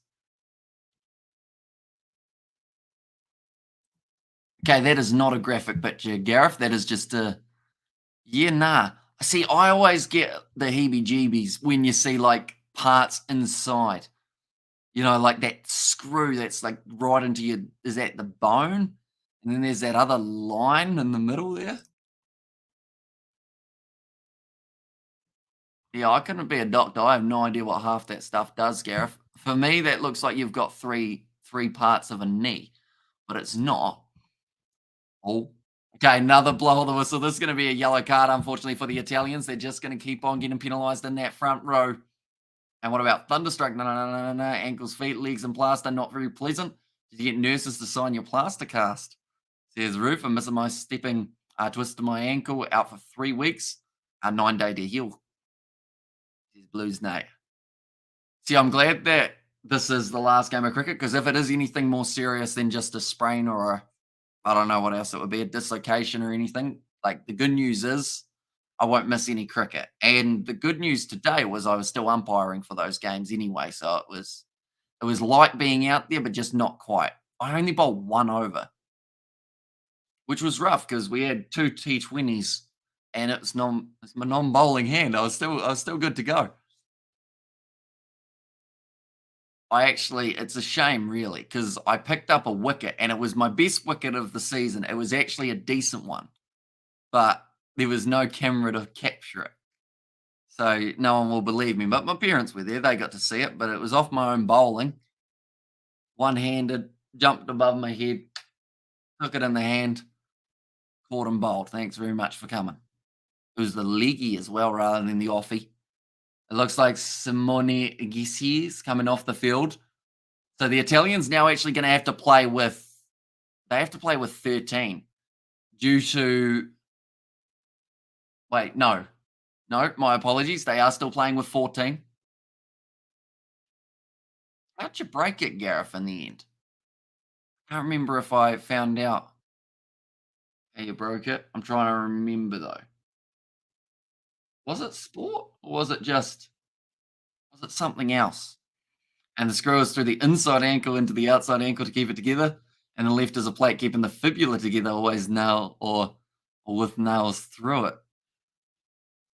S1: Okay, that is not a graphic picture, Gareth. That is just a... Yeah, nah. See, I always get the heebie-jeebies when you see, like, parts inside. You know, like that screw that's, like, right into your... Is that the bone? And then there's that other line in the middle there. Yeah, I couldn't be a doctor. I have no idea what half that stuff does, Gareth. For me, that looks like you've got three parts of a knee, but it's not. Oh, okay, another blow of the whistle. This is going to be a yellow card, unfortunately, for the Italians. They're just going to keep on getting penalised in that front row. And what about Thunderstruck? No. Ankles, feet, legs, and plaster. Not very pleasant. Did you get nurses to sign your plaster cast? Says Roof. I'm missing my stepping twist of my ankle. Out for 3 weeks. 9-day to heal. Says Blues Nate. See, I'm glad that this is the last game of cricket because if it is anything more serious than just a sprain or I don't know what else it would be, a dislocation or anything. Like the good news is I won't miss any cricket. And the good news today was I was still umpiring for those games anyway. So it was like being out there, but just not quite. I only bowled 1 over, which was rough because we had 2 T20s and it's my non-bowling hand. I was still good to go. It's a shame really, because I picked up a wicket and it was my best wicket of the season. It was actually a decent one, but there was no camera to capture it. So no one will believe me, but my parents were there. They got to see it, but it was off my own bowling. one-handed, jumped above my head, took it in the hand, caught and bowled. Thanks very much for coming. It was the leggy as well rather than the offie. It looks like Simone Gissi coming off the field. So the Italians now actually going to have to play with, they have to play with 13 due to, wait, no, my apologies. They are still playing with 14. How'd you break it, Gareth, in the end? I can't remember if I found out how you broke it. I'm trying to remember though. Was it sport or was it something else? And the screw is through the inside ankle into the outside ankle to keep it together, and the left is a plate keeping the fibula together, always nail or with nails through it.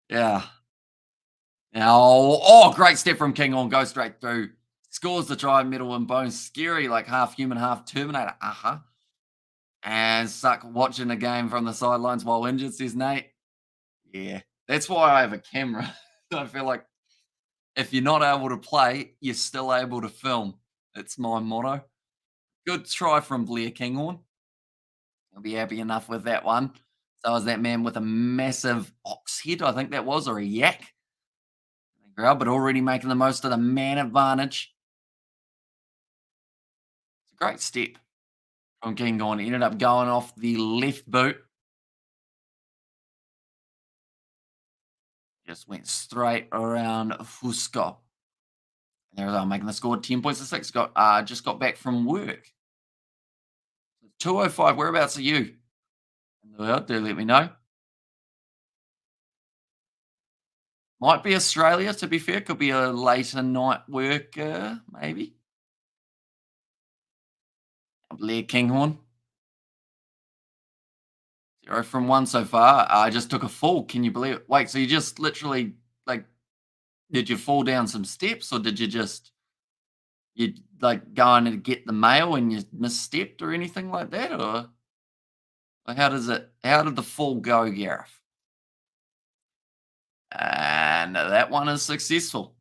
S1: Yeah. Now, great step from King on, go straight through. Scores the try, middle and bone. Scary, like half human, half Terminator. And suck watching the game from the sidelines while injured, says Nate. Yeah. That's why I have a camera. I feel like if you're not able to play, you're still able to film. That's my motto. Good try from Blair Kinghorn. He'll be happy enough with that one. So is that man with a massive ox head, I think that was, or a yak. But already making the most of the man advantage. It's a great step from Kinghorn. He ended up going off the left boot. Just went straight around Fusco. And there they are, making the score 10 points to 6. Just got back from work. 2:05. Whereabouts are you? Well, do let me know. Might be Australia, to be fair. Could be a later night worker, maybe. Blair Kinghorn. 0 from 1 so far. I just took a fall. Can you believe it? Wait, so you just literally, like, did you fall down some steps or did you like going to get the mail and you misstepped or anything like that? Or how did the fall go, Gareth? And that one is successful.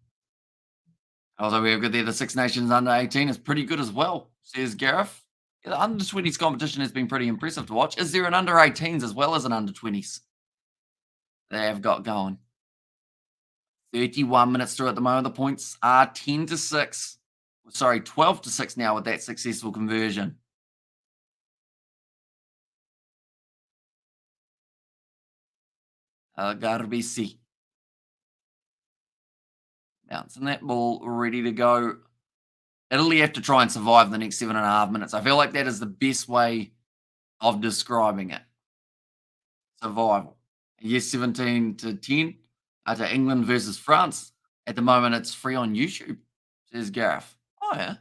S1: Although we've got there the Six Nations under 18 is pretty good as well, says Gareth. Yeah, the under 20s competition has been pretty impressive to watch. Is there an under 18s as well as an under 20s they have got going? 31 minutes through at the moment. The points are 10 to 6. Sorry, 12 to 6 now with that successful conversion. Garbisi. Bouncing that ball, ready to go. Italy have to try and survive the next 7.5 minutes. I feel like that is the best way of describing it. Survival. Yes, 17 to 10 to England versus France. At the moment, it's free on YouTube, says Gareth. Oh, yeah.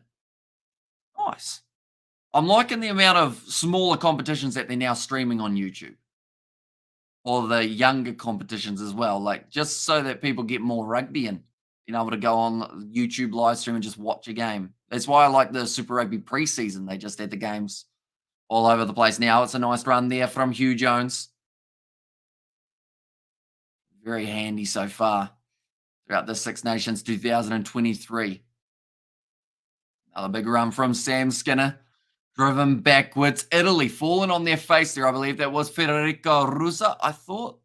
S1: Nice. I'm liking the amount of smaller competitions that they're now streaming on YouTube. Or the younger competitions as well. Like, just so that people get more rugby and being able to go on YouTube live stream and just watch a game. That's why I like the Super Rugby preseason. They just had the games all over the place. Now it's a nice run there from Hugh Jones. Very handy so far throughout the Six Nations 2023. Another big run from Sam Skinner. Driven backwards. Italy falling on their face there. I believe that was Federico Rusa, I thought.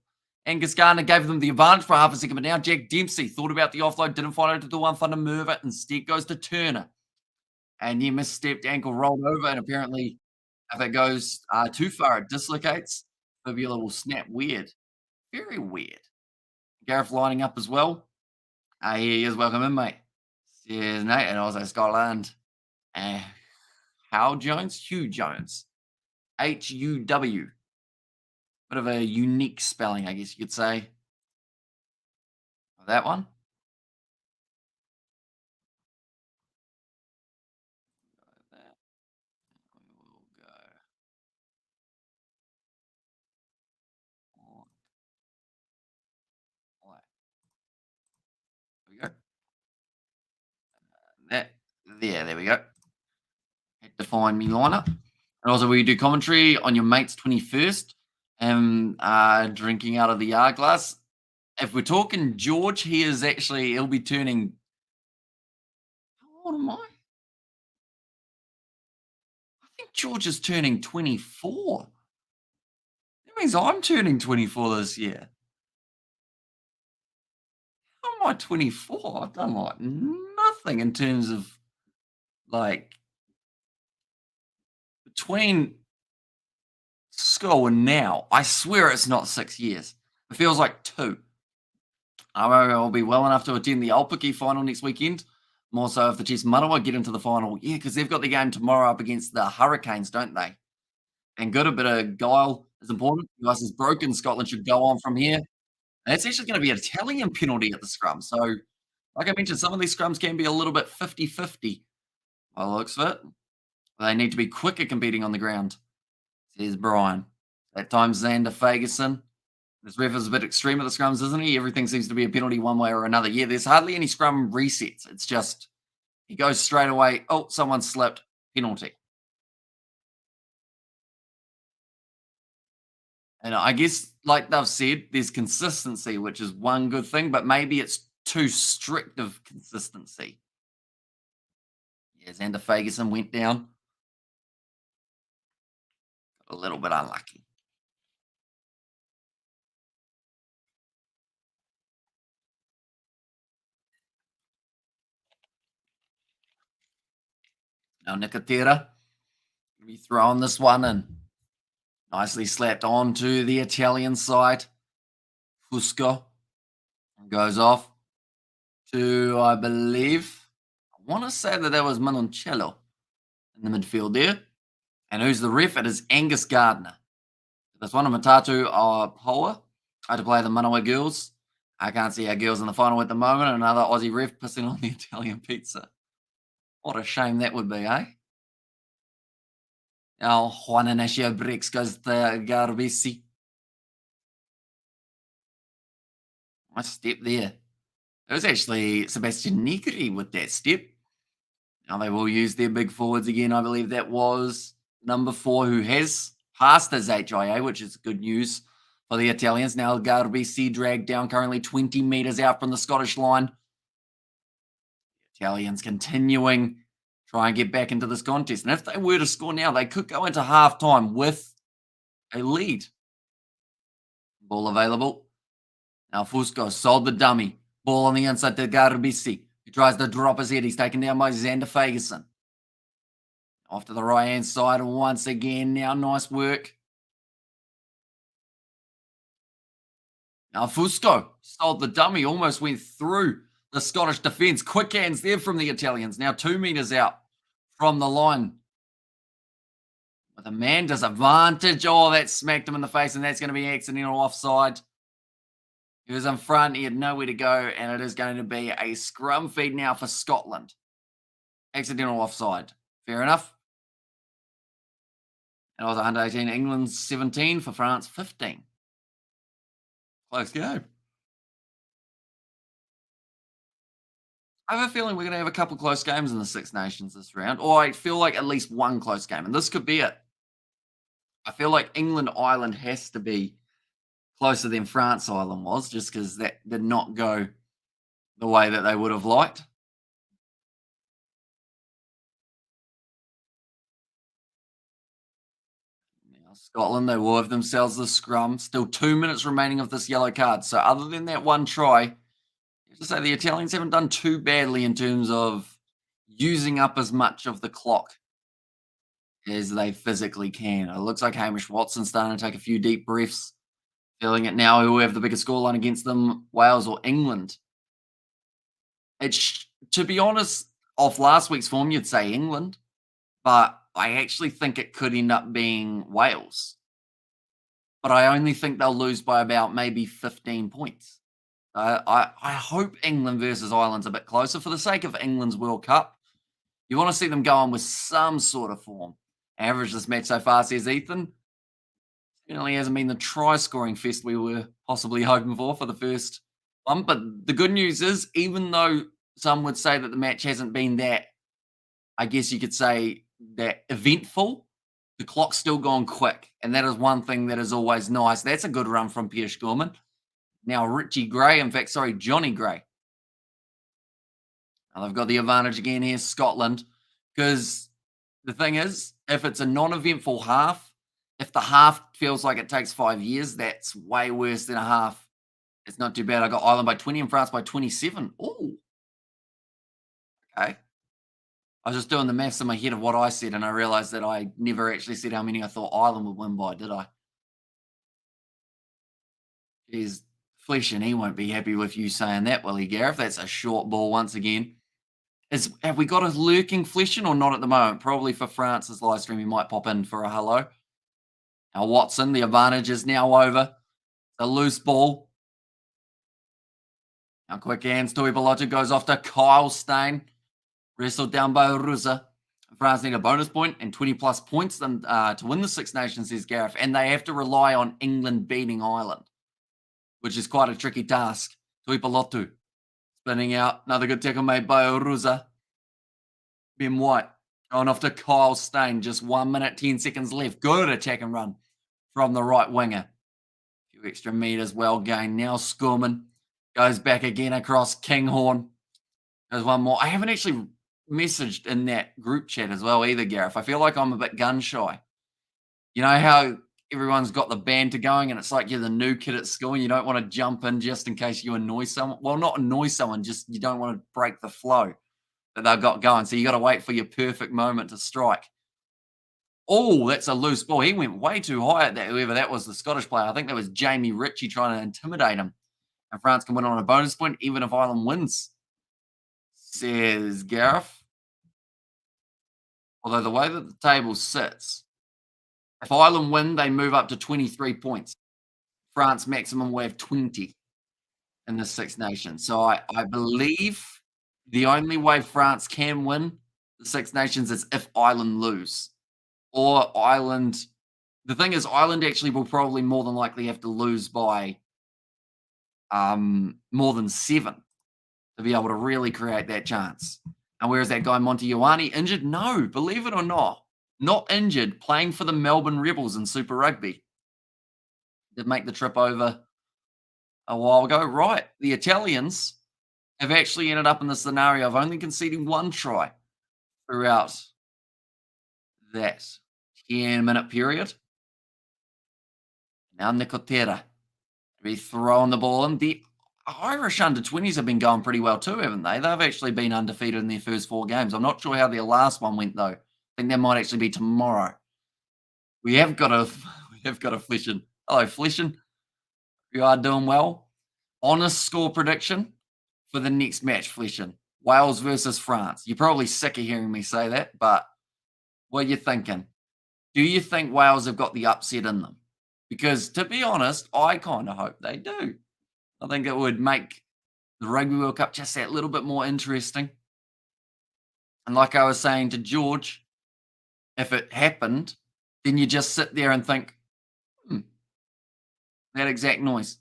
S1: Angus Garner gave them the advantage for half a second, but now Jack Dempsey thought about the offload, didn't follow to the one for Merva, instead goes to Turner. And he misstepped, ankle rolled over, and apparently if it goes too far, it dislocates. Fibula will snap. Weird. Very weird. Gareth lining up as well. He is. Welcome in, mate. Says Nate, and also Scotland. Hugh Jones. Huw. Bit of a unique spelling, I guess you could say. That one. There we go. There we go. Had to find me lineup. And also, we do commentary on your mate's 21st and drinking out of the yard glass. If we're talking George, he'll be turning. How old am I? George is turning 24. That means I'm turning 24 this year. How am I 24? I've done like nothing in terms of like between school and now. I swear it's not 6 years. It feels like two. I'll be well enough to attend the Aupiki final next weekend. More so if the Chiefs Manawa get into the final. Yeah, because they've got the game tomorrow up against the Hurricanes, don't they? And good, a bit of guile is important. The ice is broken. Scotland should go on from here. And it's actually going to be an Italian penalty at the scrum. So, like I mentioned, some of these scrums can be a little bit 50-50 by the looks of it. They need to be quicker competing on the ground, says Brian. At times, Xander Fagerson. This ref is a bit extreme at the scrums, isn't he? Everything seems to be a penalty one way or another. Yeah, there's hardly any scrum resets. It's just he goes straight away. Oh, someone slipped. Penalty. And I guess, like they've said, there's consistency, which is one good thing, but maybe it's too strict of consistency. Yeah, Xander Fagerson went down. A little bit unlucky. Now Nicotera will be throwing this one in. Nicely slapped onto the Italian side. Fusco goes off to, I believe, I want to say that was Manoncello in the midfield there. And who's the ref? It is Angus Gardner. This one, Matatu Poa. I had to play the Manawa girls. I can't see our girls in the final at the moment. Another Aussie ref pissing on the Italian pizza. What a shame that would be, eh? Now, Juan Inacio breaks goes to Garbisi. Nice step there. It was actually Sebastian Negri with that step. Now they will use their big forwards again. I believe that was number 4 who has passed his HIA, which is good news for the Italians. Now Garbisi dragged down currently 20 metres out from the Scottish line. The Italians continuing try and get back into this contest. And if they were to score now, they could go into halftime with a lead. Ball available. Now Fusco sold the dummy. Ball on the inside to Garbisi. He tries to drop his head. He's taken down by Xander Fagerson. Off to the right-hand side once again. Now nice work. Now Fusco sold the dummy. Almost went through the Scottish defence. Quick hands there from the Italians. Now 2 metres out from the line. With a man disadvantage. Oh, that smacked him in the face, and that's going to be accidental offside. He was in front. He had nowhere to go, and it is going to be a scrum feed now for Scotland. Accidental offside. Fair enough. It was 118. England 17 for France 15. Close game. I have a feeling we're going to have a couple close games in the Six Nations this round, or I feel like at least one close game, and this could be it. I feel like England-Ireland has to be closer than France-Ireland was, just because that did not go the way that they would have liked. Now, Scotland, they will have themselves the scrum. Still 2 minutes remaining of this yellow card. So other than that one try, you have to say the Italians haven't done too badly in terms of using up as much of the clock as they physically can. It looks like Hamish Watson's starting to take a few deep breaths. Feeling it now, who have the biggest scoreline against them, Wales or England? It's, to be honest, off last week's form, you'd say England, but I actually think it could end up being Wales. But I only think they'll lose by about maybe 15 points. I hope England versus Ireland's a bit closer for the sake of England's World Cup. You want to see them go on with some sort of form. Average this match so far, says Ethan. Certainly hasn't been the try-scoring fest we were possibly hoping for the first one. But the good news is, even though some would say that the match hasn't been that, I guess you could say, that eventful, the clock's still gone quick. And that is one thing that is always nice. That's a good run from Pierce Gorman. Now Johnny Gray. Now they've got the advantage again here, Scotland, because The thing is, if it's a non-eventful half, if the half feels like it takes 5 years, that's way worse than a half. It's not too bad. I got Ireland by 20 and France by 27. Oh, okay. I was just doing the maths in my head of what I said, and I realized that I never actually said how many I thought Ireland would win by, did I? Jeez, Flesh and he won't be happy with you saying that, will he, Gareth? That's a short ball once again. Have we got a lurking Flesh or not at the moment? Probably for France's live stream, he might pop in for a hello. Now Watson, the advantage is now over. A loose ball. Now quick hands. Tui Balocha goes off to Kyle Stain. Wrestled down by Ruza. France need a bonus point and 20 plus points to win the Six Nations, says Gareth. And they have to rely on England beating Ireland, which is quite a tricky task. Tui Balotu spinning out. Another good tackle made by Ruza. Ben White going off to Kyle Stain. Just 1 minute, 10 seconds left. Good attack and run from the right winger. A few extra meters well gained. Now Scorman goes back again across Kinghorn. There's one more. I haven't actually messaged in that group chat as well either, Gareth. I feel like I'm a bit gun shy. You know how everyone's got the banter going and it's like you're the new kid at school and you don't want to jump in just in case you annoy someone. Well, not annoy someone, just you don't want to break the flow that they've got going. So you got to wait for your perfect moment to strike. Oh, that's a loose ball. He went way too high at that, whoever that was, the Scottish player. I think that was Jamie Ritchie trying to intimidate him. And France can win on a bonus point, even if Ireland wins, says Gareth. Although the way that the table sits, if Ireland win, they move up to 23 points. France maximum will have 20 in the Six Nations. So I believe the only way France can win the Six Nations is if Ireland lose. Or Ireland, the thing is, Ireland actually will probably more than likely have to lose by more than 7 to be able to really create that chance. And where's that guy Monty Ioane injured? No, believe it or not injured, playing for the Melbourne Rebels in Super Rugby. Did make the trip over a while ago. Right, the Italians have actually ended up in the scenario of only conceding 1 try throughout that 10-minute period. Now Nicotera be throwing the ball in. The Irish under-20s have been going pretty well too, haven't they? They've actually been undefeated in their first 4 games. I'm not sure how their last one went, though. I think that might actually be tomorrow. We have got a Fleschen. Hello, Fleschen. You are doing well. Honest score prediction for the next match, Fleschen. Wales versus France. You're probably sick of hearing me say that, but what are you thinking? Do you think Wales have got the upset in them? Because, to be honest, I kind of hope they do. I think it would make the Rugby World Cup just that little bit more interesting. And like I was saying to George, if it happened, then you just sit there and think, that exact noise.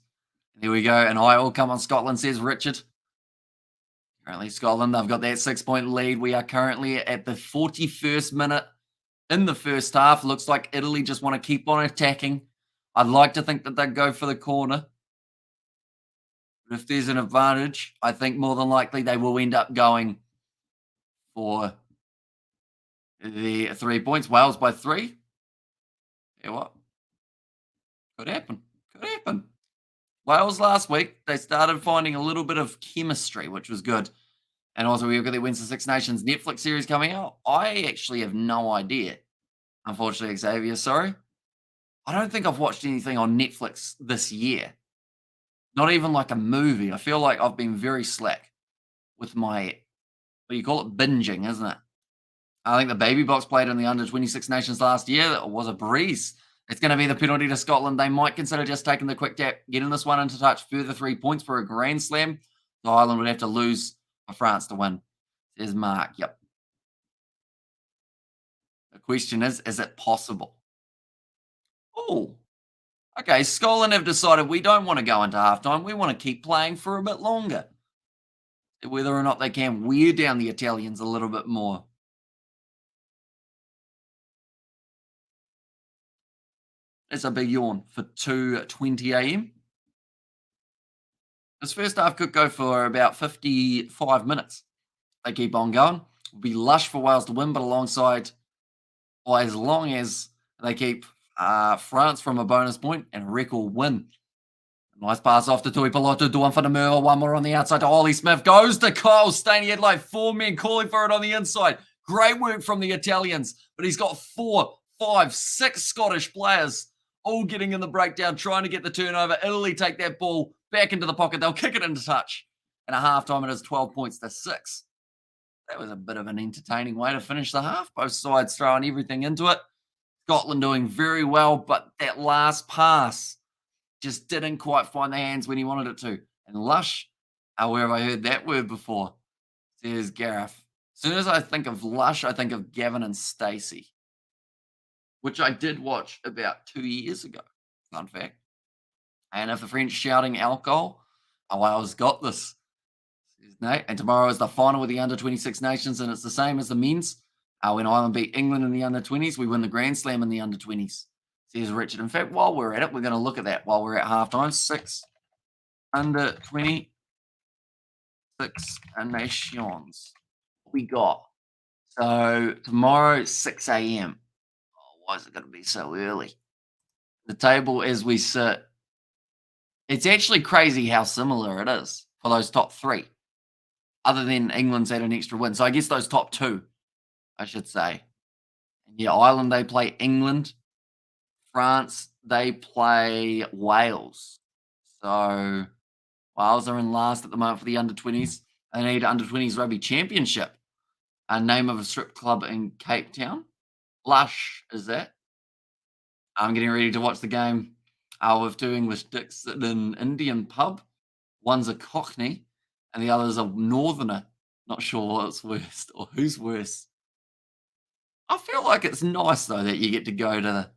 S1: There we go. And I will come on Scotland, says Richard. Currently, Scotland, they've got that 6-point lead. We are currently at the 41st minute in the first half. Looks like Italy just want to keep on attacking. I'd like to think that they'd go for the corner. But if there's an advantage, I think more than likely they will end up going for the 3 points. Wales by 3. Yeah, what? Could happen. Could happen. Wales last week, they started finding a little bit of chemistry, which was good. And also, we've got the Wins the Six Nations Netflix series coming out. I actually have no idea. Unfortunately, Xavier, sorry. I don't think I've watched anything on Netflix this year. Not even like a movie. I feel like I've been very slack with my, what do you call it? Binging, isn't it? I think the Baby Box played in the under 26 nations last year. It was a breeze. It's going to be the penalty to Scotland. They might consider just taking the quick tap, getting this one into touch, further 3 points for a grand slam. So Ireland would have to lose for France to win. Says Mark. Yep. The question is it possible? Oh, okay. Scotland have decided we don't want to go into halftime. We want to keep playing for a bit longer. Whether or not they can wear down the Italians a little bit more. It's a big yawn for 2:20 a.m. This first half could go for about 55 minutes. They keep on going. It'll be lush for Wales to win, but alongside or as long as they keep France from a bonus point and record win. Nice pass off to Tui Piloto, do one for the Murrayfield, one more on the outside to Ollie Smith, goes to Kyle Stain. He had like 4 men calling for it on the inside. Great work from the Italians, but he's got 4, 5, 6 Scottish players all getting in the breakdown, trying to get the turnover. Italy take that ball back into the pocket. They'll kick it into touch. And at halftime, it is 12 points to 6. That was a bit of an entertaining way to finish the half. Both sides throwing everything into it. Scotland doing very well, but that last pass just didn't quite find the hands when he wanted it to. And Lush, where have I heard that word before? Says Gareth. As soon as I think of Lush, I think of Gavin and Stacey, which I did watch about 2 years ago. Fun fact. And if the French shouting alcohol, Wales got this. Says Nate. And tomorrow is the final with the under-26 nations, and it's the same as the men's. When Ireland beat England in the under-20s, we win the Grand Slam in the under-20s. Says Richard. In fact, while we're at it, we're going to look at that while we're at halftime. 6 under-26 nations. We got. So tomorrow, 6 a.m. Oh, why is it going to be so early? The table as we sit. It's actually crazy how similar it is for those top 3. Other than England's had an extra win. So I guess those top 2, I should say. And yeah, Ireland, they play England. France, they play Wales. So Wales are in last at the moment for the under-20s. They need under-20s rugby championship. A name of a strip club in Cape Town. Lush is that. I'm getting ready to watch the game with 2 English dicks at an Indian pub. One's a Cockney and the other's a Northerner. Not sure what's worst or who's worse. I feel like it's nice though that you get to go to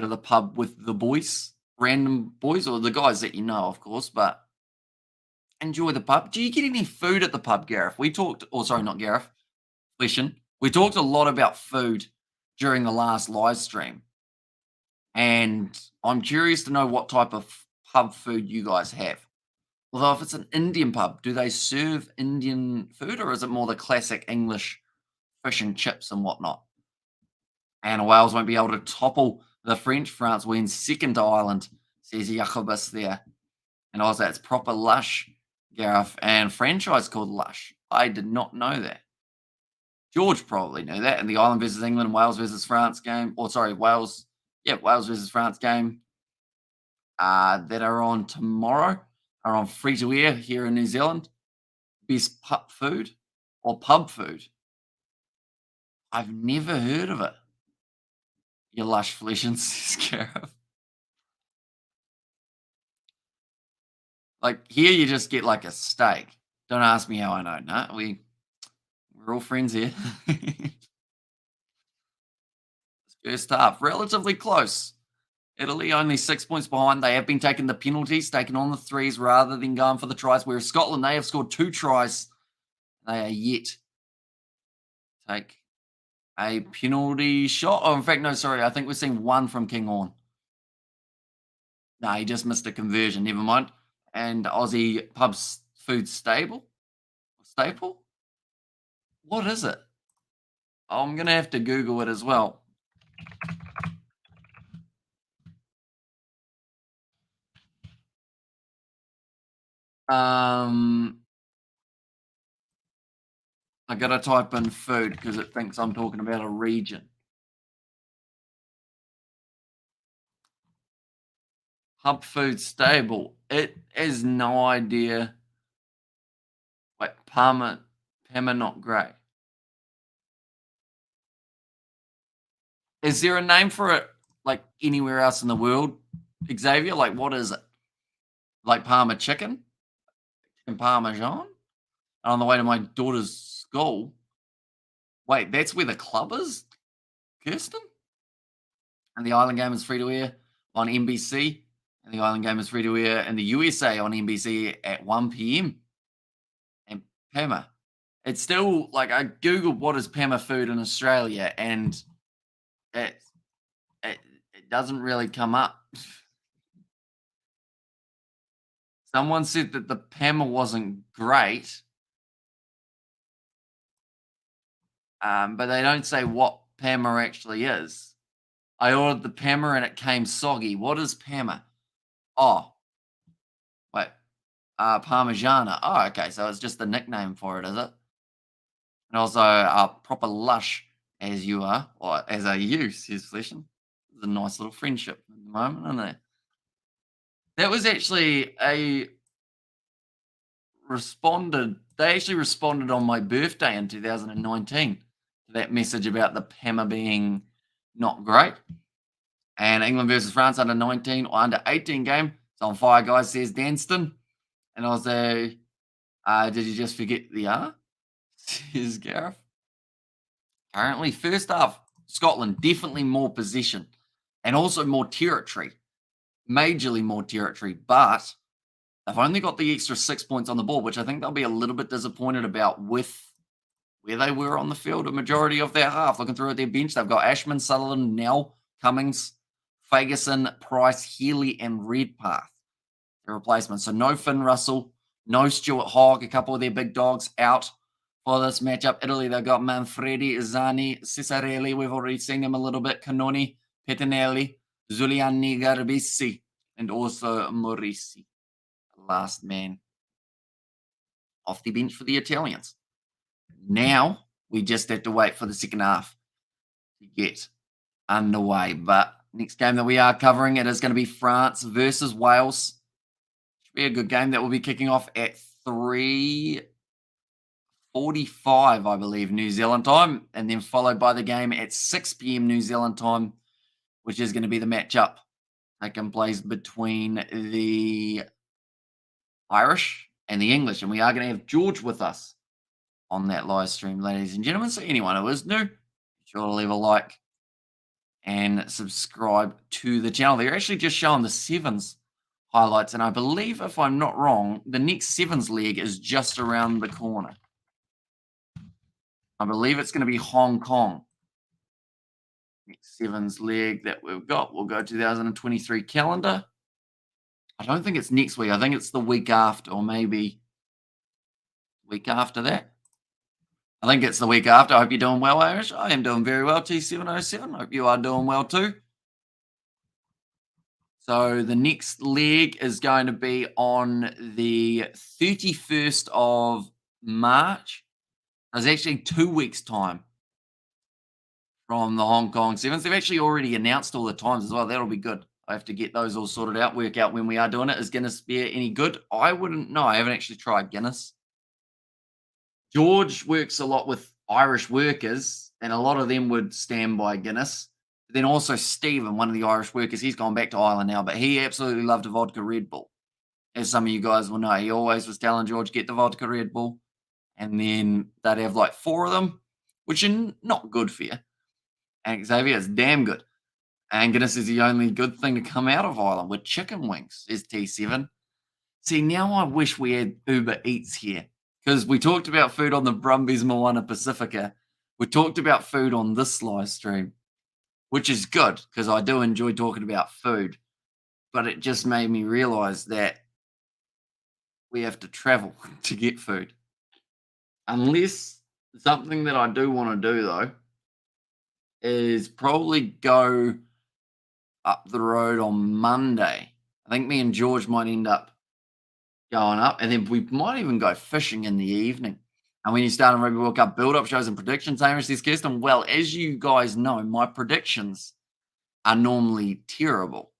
S1: the pub with the boys, random boys, or the guys that you know, of course, but enjoy the pub. Do you get any food at the pub, Gareth? We talked, or sorry, not Gareth, Fleshin. We talked a lot about food during the last live stream. And I'm curious to know what type of pub food you guys have. Although if it's an Indian pub, do they serve Indian food or is it more the classic English fish and chips and whatnot? And Wales won't be able to topple the French. France wins second to Ireland, says Jacobus there. And also, it's proper Lush, Gareth, and franchise called Lush. I did not know that. George probably knew that. And the Ireland versus England, Wales versus France game, or sorry, Wales versus France game that are on tomorrow are on free to air here in New Zealand. Best pub food or pub food? I've never heard of it. You lush flesh and scarab. Like here, you just get like a steak. Don't ask me how I know. Nah, we're all friends here. First half, relatively close. Italy only 6 points behind. They have been taking the penalties, taking on the threes rather than going for the tries. Whereas Scotland, they have scored 2 tries. They are yet to take a penalty shot. Oh, in fact, no, sorry. I think we're seeing 1 from King Horn. No, he just missed a conversion. Never mind. And Aussie pubs food staple? What is it? Oh, I'm going to have to Google it as well. I gotta type in food because it thinks I'm talking about a region. Hub food stable. It has no idea. Wait, Parma not great. Is there a name for it like anywhere else in the world, Xavier? Like what is it? Like Parma chicken? And Parmesan? And on the way to my daughter's school. Wait, that's where the club is? Kirsten? And the Island game is free to air on NBC. And the Island game is free to air in the USA on NBC at 1 p.m. And Pama. It's still like I Googled what is Pama food in Australia and it doesn't really come up. Someone said that the Pama wasn't great. But they don't say what Pama actually is. I ordered the Pama and it came soggy. What is Pama? Oh, wait. Parmigiana. Oh, okay. So it's just the nickname for it, is it? And also, proper lush as you are, or as are you, says Fleshin. It's a nice little friendship at the moment, isn't it? That was actually a they actually responded on my birthday in 2019 to that message about the PAMA being not great. And England versus France under 19 or under 18 game. It's on fire, guys, says Danston. And I say, did you just forget the R? Says Gareth. Apparently, first half, Scotland definitely more possession and also more territory, majorly more territory, but they've only got the extra 6 points on the board, which I think they'll be a little bit disappointed about with where they were on the field a majority of their half. Looking through at their bench, they've got Ashman, Sutherland, Nell, Cummings, Ferguson, Price, Healy, and Redpath. Their replacements. So no Finn Russell, no Stuart Hogg, a couple of their big dogs out for this matchup. Italy, they've got Manfredi, Zani, Cesarelli. We've already seen them a little bit. Canoni, Pettinelli, Zuliani, Garbisi, and also Morisi, last man off the bench for the Italians. Now we just have to wait for the second half to get underway. But next game that we are covering, it is going to be France versus Wales. Should be a good game that will be kicking off at 3:45, I believe, New Zealand time, and then followed by the game at 6 p.m. New Zealand time, which is going to be the matchup taking place between the Irish and the English. And we are going to have George with us on that live stream, ladies and gentlemen. So anyone who is new, be sure to leave a like and subscribe to the channel. They're actually just showing the sevens highlights, and I believe, if I'm not wrong, the next sevens leg is just around the corner. I believe it's going to be Hong Kong. Next sevens leg that we've got. We'll go 2023 calendar. I don't think it's next week. I think it's the week after, or maybe week after that. I think it's the week after. I hope you're doing well, Irish. I am doing very well, T707. Hope you are doing well too. So the next leg is going to be on the 31st of March. There's actually 2 weeks' time from the Hong Kong Sevens. They've actually already announced all the times as well. That'll be good. I have to get those all sorted out, work out when we are doing it. Is Guinness beer any good? I wouldn't know. I haven't actually tried Guinness. George works a lot with Irish workers, and a lot of them would stand by Guinness. But then also Stephen, one of the Irish workers, he's gone back to Ireland now, but he absolutely loved a vodka Red Bull. As some of you guys will know, he always was telling George, get the vodka Red Bull. And then they'd have like 4 of them, which are not good for you. And Xavier, it's damn good. And Guinness is the only good thing to come out of Ireland with chicken wings, is T7. See, now I wish we had Uber Eats here, because we talked about food on the Brumbies Moana Pacifica. We talked about food on this live stream, which is good because I do enjoy talking about food. But it just made me realize that we have to travel to get food. Unless something that I do want to do, though, is probably go up the road on Monday. I think me and George might end up going up, and then we might even go fishing in the evening. And when you start on Rugby World Cup build-up shows and predictions, Hamish says, Kirsten, well, as you guys know, my predictions are normally terrible.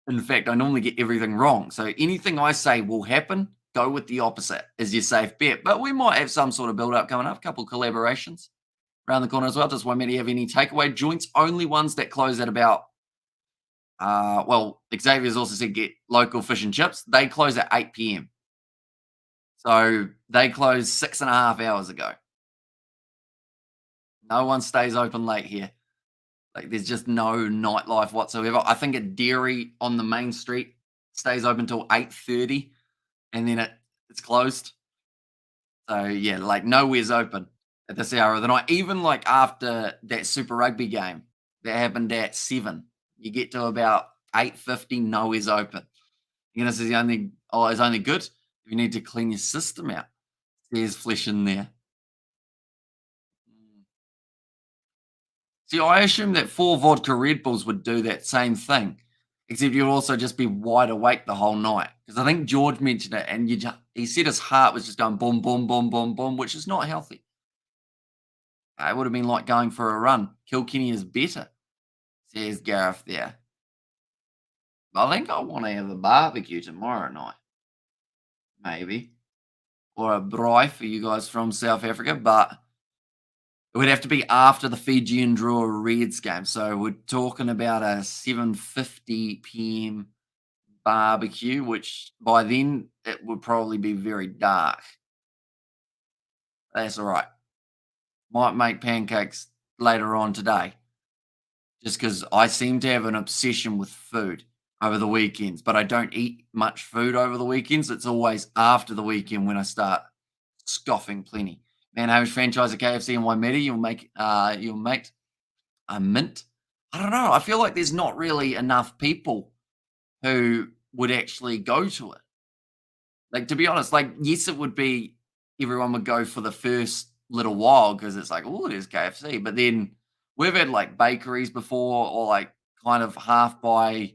S1: In fact, I normally get everything wrong. So anything I say will happen, go with the opposite as your safe bet. But we might have some sort of build-up coming up, a couple of collaborations around the corner as well. Just want me to have any takeaway joints, only ones that close at about well, Xavier's also said get local fish and chips. They close at 8 p.m. So they closed 6.5 hours ago. No one stays open late here. Like, there's just no nightlife whatsoever. I think a dairy on the main street stays open till 8:30, and then it's closed. So yeah, like nowhere's open at this hour of the night. Even like after that Super Rugby game that happened at 7, you get to about 8:50, nowhere's open. Guinness is only good if you need to clean your system out. There's flesh in there. See, I assume that 4 vodka Red Bulls would do that same thing, except you'd also just be wide awake the whole night. Because I think George mentioned it, and he said his heart was just going boom, boom, boom, boom, boom, which is not healthy. It would have been like going for a run. Kilkenny is better, says Gareth there. I think I want to have a barbecue tomorrow night, maybe, or a braai for you guys from South Africa, but it would have to be after the Fijian draw Reds game. So we're talking about a 7:50 p.m. barbecue, which by then it would probably be very dark. That's all right. Might make pancakes later on today, just because I seem to have an obsession with food over the weekends, but I don't eat much food over the weekends. It's always after the weekend when I start scoffing plenty. Man, Hamish franchise at KFC in Waimea, you'll make a mint. I don't know. I feel like there's not really enough people who would actually go to it. Like, to be honest, like, yes, it would be everyone would go for the first little while because it's like, oh, it is KFC. But then we've had like bakeries before or like kind of half by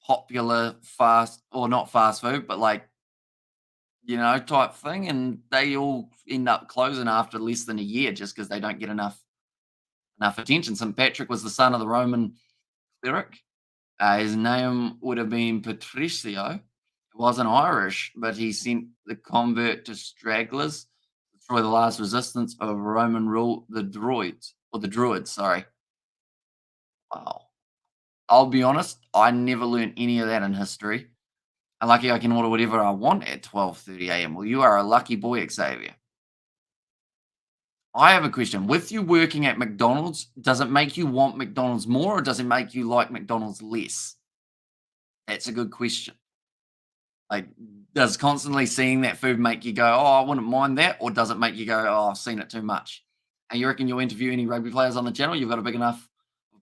S1: popular fast or not fast food, but like, type thing. And they all end up closing after less than a year just because they don't get enough attention. St. Patrick was the son of the Roman cleric. His name would have been Patricio. He wasn't Irish, but he sent the convert to stragglers to destroy the last resistance of Roman rule, the Druids, sorry. Wow. I'll be honest, I never learned any of that in history. I'm lucky I can order whatever I want at 12:30 a.m. Well, you are a lucky boy, Xavier. I have a question. With you working at McDonald's, does it make you want McDonald's more or does it make you like McDonald's less? That's a good question. Like, does constantly seeing that food make you go, "Oh, I wouldn't mind that," or does it make you go, "Oh, I've seen it too much"? And you reckon you'll interview any rugby players on the channel? You've got a big enough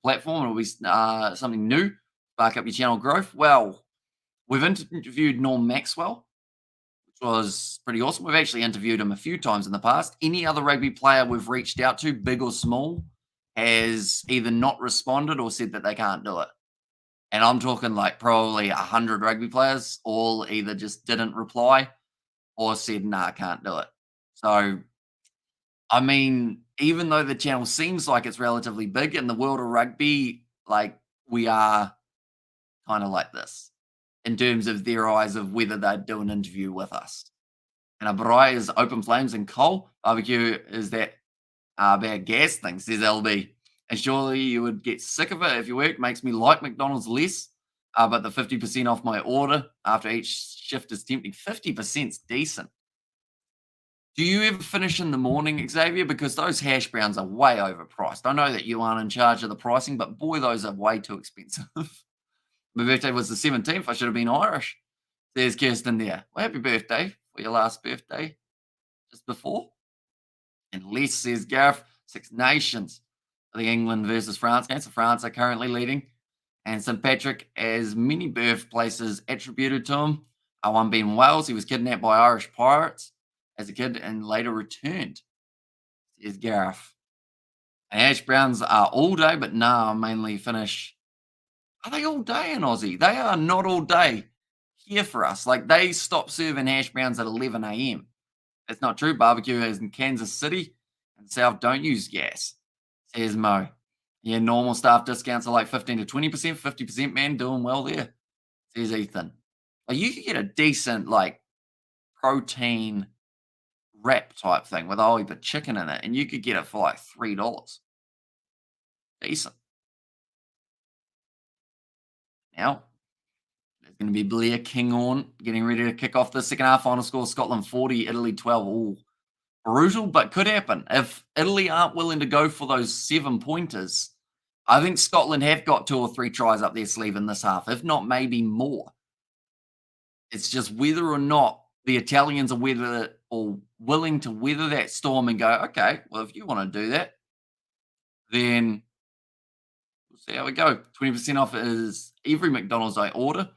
S1: platform, it'll be something new, spark up your channel growth. Well, we've interviewed Norm Maxwell, which was pretty awesome. We've actually interviewed him a few times in the past. Any other rugby player we've reached out to, big or small, has either not responded or said that they can't do it. And I'm talking like probably 100 rugby players, all either just didn't reply or said, nah, I can't do it. So, I mean, even though the channel seems like it's relatively big in the world of rugby, like we are kind of like this in terms of their eyes of whether they'd do an interview with us. And a braai is open flames and coal. Barbecue is that bad gas thing, says LB. And surely you would get sick of it if you worked. Makes me like McDonald's less. But the 50% off my order after each shift is tempting. 50% is decent. Do you ever finish in the morning, Xavier? Because those hash browns are way overpriced. I know that you aren't in charge of the pricing, but boy, those are way too expensive. My birthday was the 17th. I should have been Irish. There's Kirsten there. Well, happy birthday for your last birthday just before. And Les says, Gareth, Six Nations. The England versus France game. So France are currently leading. And St. Patrick has many birthplaces attributed to him. One being Wales. He was kidnapped by Irish pirates as a kid and later returned. Says Gareth. And hash browns are all day, but now mainly finish. Are they all day in Aussie? They are not all day here for us. Like they stop serving hash browns at 11 a.m. That's not true. Barbecue is in Kansas City and South don't use gas, says Mo. Yeah, normal staff discounts are like 15 to 20%, 50%, man, doing well there, says Ethan. Like, you could get a decent, like, protein wrap type thing with a whole heap of chicken in it, and you could get it for like $3. Decent. Now, there's going to be Blair King on, getting ready to kick off the second half. Final score Scotland 40, Italy 12. Ooh, brutal, but could happen. If Italy aren't willing to go for those 7-pointers, I think Scotland have got 2 or 3 tries up their sleeve in this half, if not maybe more. It's just whether or not the Italians are willing to weather that storm and go, okay, well, if you want to do that, then we'll see how we go. 20% off is every McDonald's I order.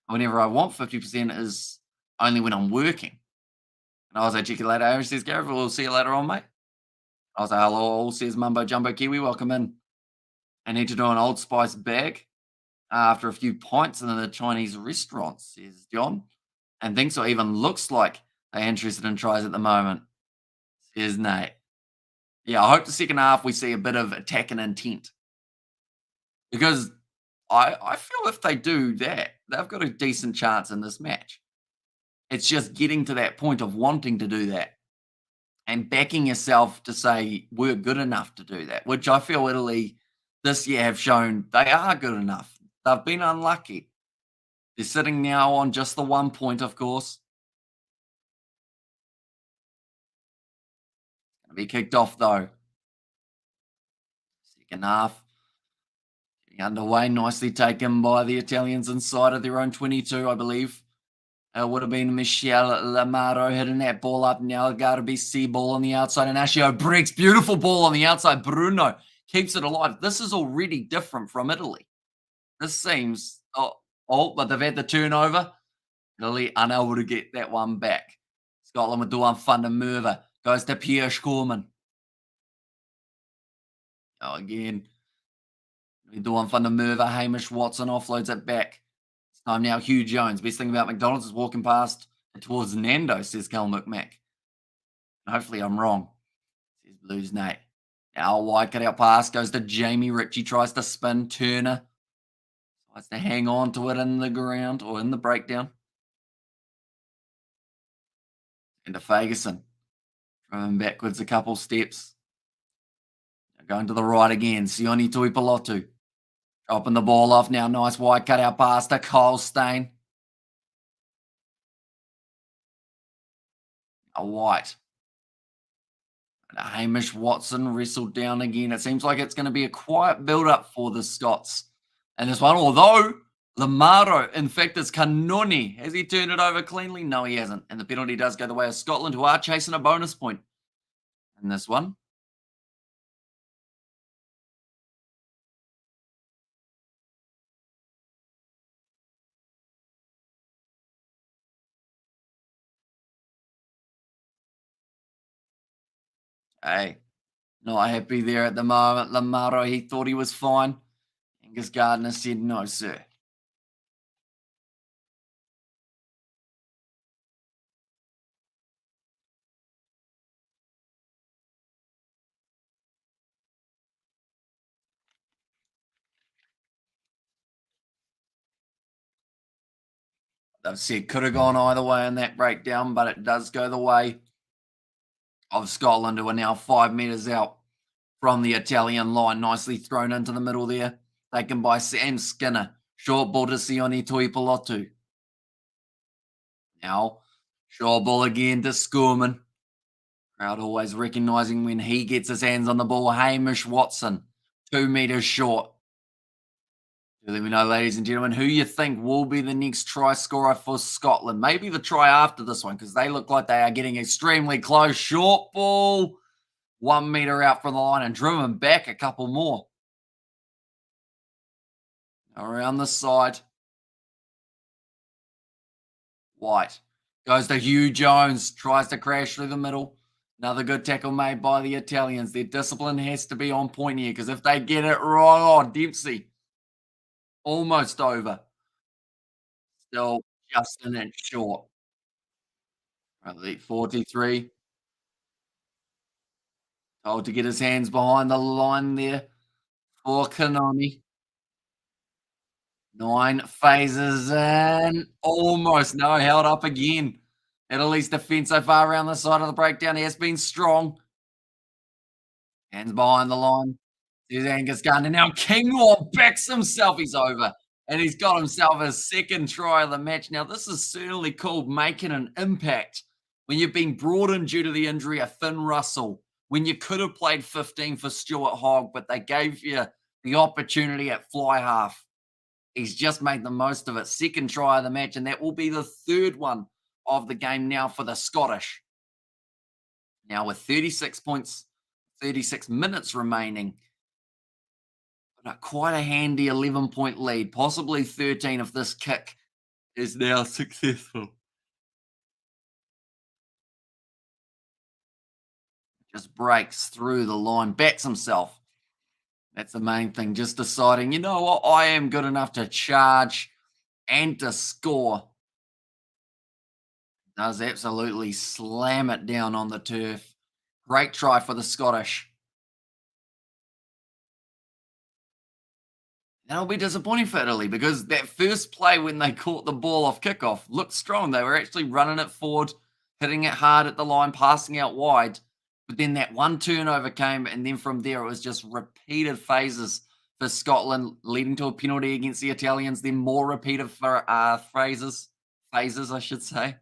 S1: Whenever I want, 50% is only when I'm working. And I was like, check you later, Irish, says Gareth. We'll see you later on, mate. I was like, hello, all, says Mumbo Jumbo Kiwi. Welcome in. I need to do an Old Spice bag after a few pints in the Chinese restaurant, says John. And thinks or even looks like they're interested in tries at the moment, says Nate. Yeah, I hope the second half we see a bit of attack and intent because I feel if they do that, they've got a decent chance in this match. It's just getting to that point of wanting to do that and backing yourself to say we're good enough to do that, which I feel Italy this year have shown they are good enough. They've been unlucky. They're sitting now on just the 1 point, of course. Gonna be kicked off though. Second half getting underway, nicely taken by the Italians inside of their own 22, I believe. It would have been Michel Lamaro hitting that ball up. Now got to be C ball on the outside. And Ascio breaks. Beautiful ball on the outside. Bruno keeps it alive. This is already different from Italy. This seems. But they've had the turnover. Italy unable to get that one back. Scotland with Duan van der Merwe. Goes to Pierre Schorman. Oh, again. Duan van der Merwe. Hamish Watson offloads it back. Time now, Hugh Jones. Best thing about McDonald's is walking past towards Nando, says Cal McMack. Hopefully I'm wrong, says Blues Nate. Now wide cut out pass goes to Jamie Ritchie, tries to spin. Turner tries to hang on to it in the ground or in the breakdown. And to Ferguson. Driving backwards a couple steps. Going to the right again. Sione Tuipulotu. Dropping the ball off now. Nice wide cut out pass to Colstain. A White. And Hamish Watson wrestled down again. It seems like it's going to be a quiet build-up for the Scots. And this one, although Lamaro, in fact, it's Canoni. Has he turned it over cleanly? No, he hasn't. And the penalty does go the way of Scotland, who are chasing a bonus point in this one. Hey, not happy there at the moment. Lamaro, he thought he was fine. Angus Gardner said, no, sir. They've said could have gone either way in that breakdown, but it does go the way of Scotland, who are now 5 metres out from the Italian line. Nicely thrown into the middle there. Taken by Sam Skinner. Short ball to Sione Tuipulotu. Now, short ball again to Scorman. Crowd always recognising when he gets his hands on the ball. Hamish Watson, 2 metres short. Do let me know, ladies and gentlemen, who you think will be the next try scorer for Scotland. Maybe the try after this one, because they look like they are getting extremely close. Short ball, 1 metre out from the line and driven back a couple more. Around the side. White goes to Hugh Jones, tries to crash through the middle. Another good tackle made by the Italians. Their discipline has to be on point here, because if they get it wrong, Dempsey, almost over. Still just an inch short. Right, 43. Told to get his hands behind the line there for Kanoni. 9 phases in. Almost. No, held up again. Italy's defence so far around the side of the breakdown has been strong. Hands behind the line. There's Angus Gardner. Now Kinglaw backs himself. He's over. And he's got himself a second try of the match. Now, this is certainly called making an impact when you've been brought in due to the injury of Finn Russell, when you could have played 15 for Stuart Hogg, but they gave you the opportunity at fly half. He's just made the most of it. Second try of the match, and that will be the third one of the game now for the Scottish. Now, with 36 points, 36 minutes remaining, quite a handy 11-point lead, possibly 13 if this kick is now successful. Just breaks through the line, backs himself. That's the main thing. Just deciding, you know what, I am good enough to charge and to score. Does absolutely slam it down on the turf. Great try for the Scottish. That'll be disappointing for Italy because that first play when they caught the ball off kickoff looked strong. They were actually running it forward, hitting it hard at the line, passing out wide. But then that one turnover came, and then from there it was just repeated phases for Scotland, leading to a penalty against the Italians. Then more repeated for phases, I should say.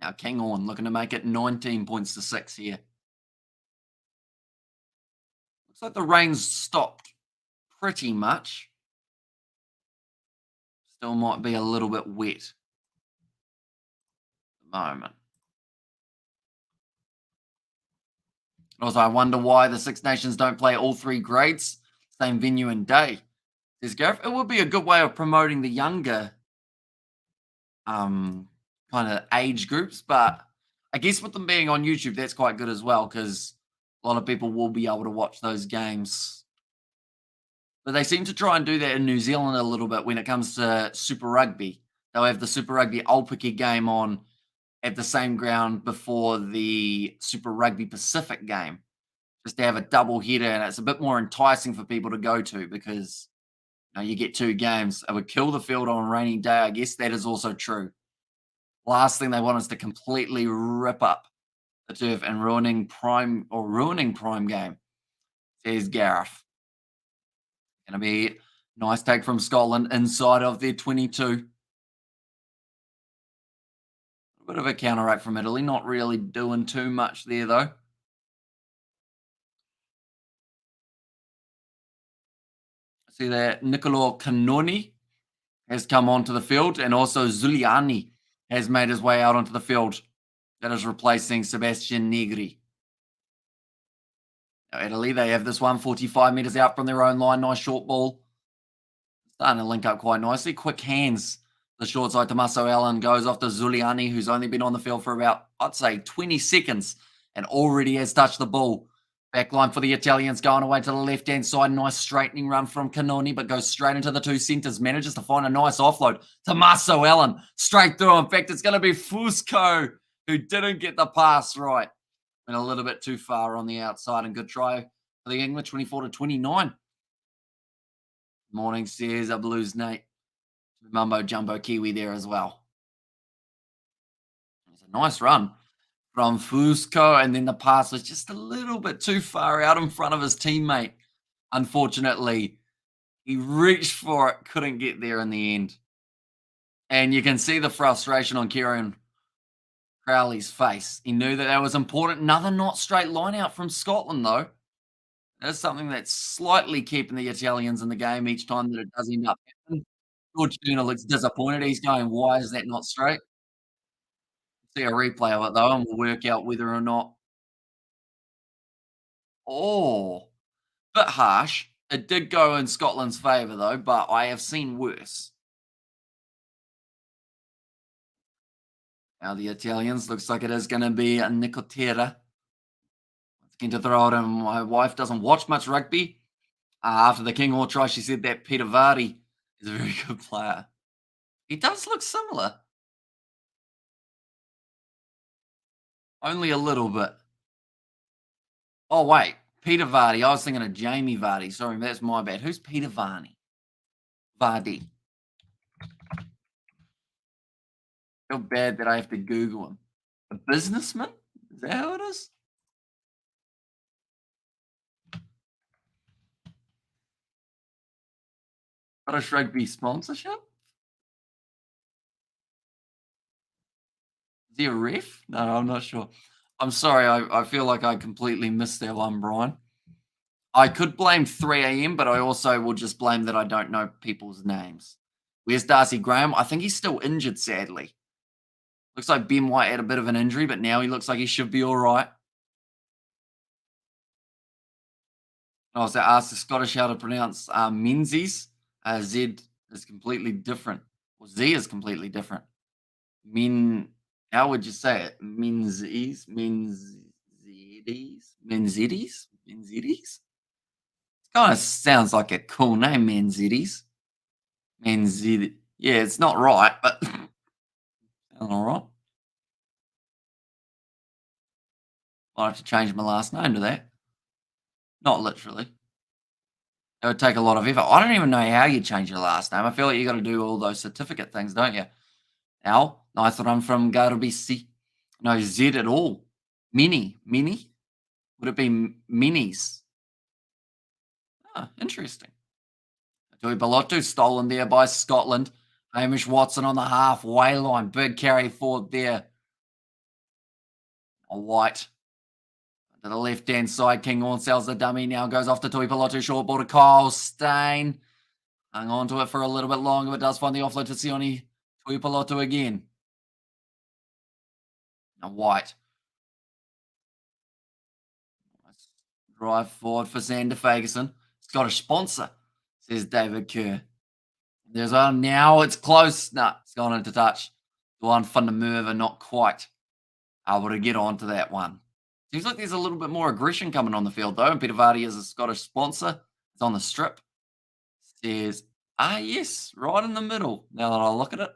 S1: Now King on looking to make it 19 points to 6 here. Looks like the rain's stopped pretty much. Still might be a little bit wet at the moment. Also, I wonder why the Six Nations don't play all three grades, same venue and day. Says Gareth, it would be a good way of promoting the younger kind of age groups, but I guess with them being on YouTube, that's quite good as well because a lot of people will be able to watch those games. But they seem to try and do that in New Zealand a little bit when it comes to Super Rugby. They'll have the Super Rugby Aupiki game on at the same ground before the Super Rugby Pacific game, just to have a double header, and it's a bit more enticing for people to go to because you get two games. It would kill the field on a rainy day. I guess that is also true. Last thing they want is to completely rip up the turf and ruining prime game, says Gareth. Gonna be nice take from Scotland inside of their 22. A bit of a counteract from Italy, not really doing too much there though. See that Niccolò Cannoni has come onto the field, and also Zuliani has made his way out onto the field. That is replacing Sebastian Negri. Now, Italy, they have this one 45 metres out from their own line. Nice short ball. Starting to link up quite nicely. Quick hands. The short side, Tommaso Allen goes off to Zuliani, who's only been on the field for about, I'd say, 20 seconds and already has touched the ball. Backline for the Italians going away to the left-hand side. Nice straightening run from Cannoni, but goes straight into the two centres. Manages to find a nice offload. Tommaso Allen straight through. In fact, it's going to be Fusco who didn't get the pass right. Went a little bit too far on the outside, and good try for the English, 24-29. Morning, says a Blues Nate. Mumbo Jumbo Kiwi there as well. It's a nice run from Fusco, and then the pass was just a little bit too far out in front of his teammate. Unfortunately, he reached for it, couldn't get there in the end. And you can see the frustration on Kieran Crowley's face. He knew that was important. Another not straight line out from Scotland, though. That's something that's slightly keeping the Italians in the game each time that it does end up happening. George Turner looks disappointed. He's going, why is that not straight? See a replay of it, though, and we'll work out whether or not. Oh, bit harsh. It did go in Scotland's favour, though, but I have seen worse. Now the Italians, looks like it is going to be a Nicotera. Keen to throw it in. My wife doesn't watch much rugby. After the King Hall try, she said that Peter Vardy is a very good player. He does look similar. Only a little bit. Oh, wait. Peter Vardy. I was thinking of Jamie Vardy. Sorry, that's my bad. Who's Peter Vardy? Vardy. Feel bad that I have to Google him. A businessman? Is that how it is? Scottish Rugby sponsorship? Is he a ref? No, I'm not sure. I'm sorry. I feel like I completely missed that one, Brian. I could blame 3 a.m., but I also will just blame that I don't know people's names. Where's Darcy Graham? I think he's still injured, sadly. Looks like Ben White had a bit of an injury, but now he looks like he should be all right. I also asked the Scottish how to pronounce Menzies. Z is completely different. Well, Z is completely different. How would you say it? Menzies? Menzies? Menzies? Manzidis? Kind of sounds like a cool name, Manzidis. Manzidi. Yeah, it's not right, but sounds all right. I'll have to change my last name to that. Not literally. It would take a lot of effort. I don't even know how you change your last name. I feel like you got to do all those certificate things, don't you? Al, nice that I'm from Garbisi. No Z at all. Mini? Would it be minis? Ah, interesting. Tui Balotu stolen there by Scotland. Hamish Watson on the halfway line. Big carry forward there. A White to the left-hand side. King Horn sells the dummy. Now goes off to Tui Balotu. Short ball to Kyle Stain. Hung on to it for a little bit longer, but does find the offload to Sione Tui Balotu again. Now White. Drive forward for Xander Ferguson. Scottish sponsor, says David Kerr. There's one. Now it's close. Nah, it's gone into touch. The one from the Merva, not quite able to get onto that one. Seems like there's a little bit more aggression coming on the field, though. And Peter Vardy is a Scottish sponsor. It's on the strip. Says, yes, right in the middle. Now that I look at it.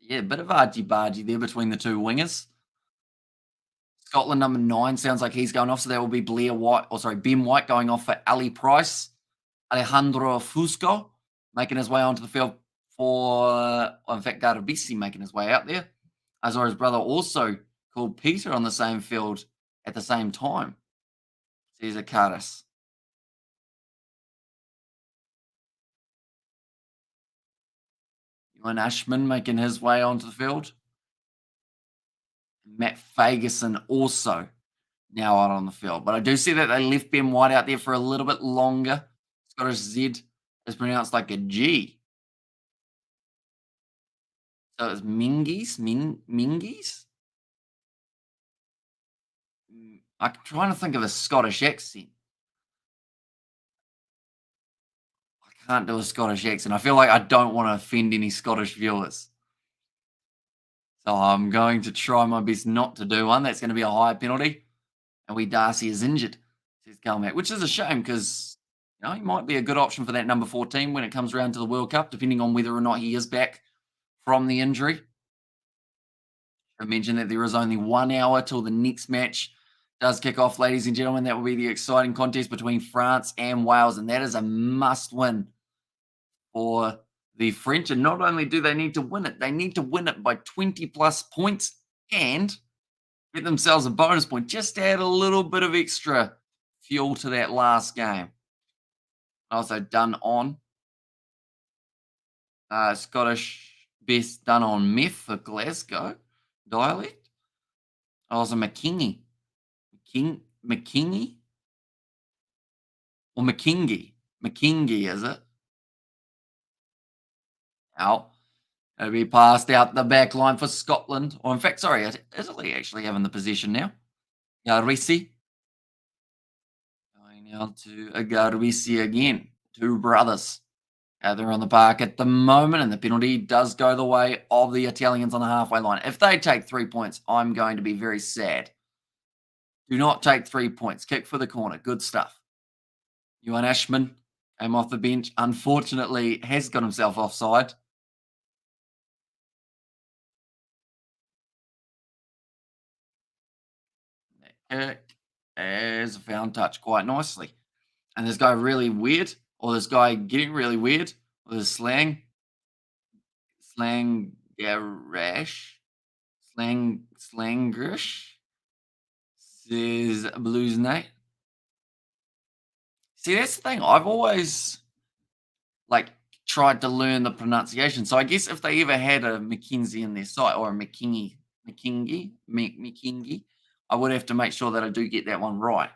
S1: Yeah, a bit of argy-bargy there between the two wingers. Scotland number 9 sounds like he's going off, so that will be Ben White going off for Ali Price. Alejandro Fusco making his way onto the field in fact, Garbisi making his way out there. Azor's brother also called Peter on the same field at the same time. Cesar Caras. Ewan Ashman making his way onto the field. Matt Ferguson also now out on the field. But I do see that they left Ben White out there for a little bit longer. Scottish Z is pronounced like a G. So it's Mingies? Mingies? I'm trying to think of a Scottish accent. I can't do a Scottish accent. I feel like I don't want to offend any Scottish viewers. So I'm going to try my best not to do one. That's going to be a high penalty. And Darcy is injured, says Calmac, which is a shame because he might be a good option for that number 14 when it comes around to the World Cup, depending on whether or not he is back from the injury. I mentioned that there is only 1 hour till the next match does kick off, ladies and gentlemen. That will be the exciting contest between France and Wales, and that is a must-win for the French. And not only do they need to win it, they need to win it by 20-plus points and get themselves a bonus point. Just add a little bit of extra fuel to that last game. Also done on Scottish best done on meth for Glasgow dialect. Also McKingy. McKingy? Or McKingy? McKingy, is it? Out. It'll be passed out the back line for Scotland. Or in fact, sorry, Italy actually having the possession now. Garisi. Going out to Garisi again. Two brothers. They're on the park at the moment, and the penalty does go the way of the Italians on the halfway line. If they take 3 points, I'm going to be very sad. Do not take 3 points. Kick for the corner. Good stuff. Ewan Ashman came off the bench. Unfortunately, has got himself offside. That kick is a found touch quite nicely. And this guy really weird, or this guy getting really weird with his slang garash, slangrish, says Blues Night. See, that's the thing. I've always tried to learn the pronunciation. So I guess if they ever had a Mackenzie in their site or a McKingy, I would have to make sure that I do get that one right.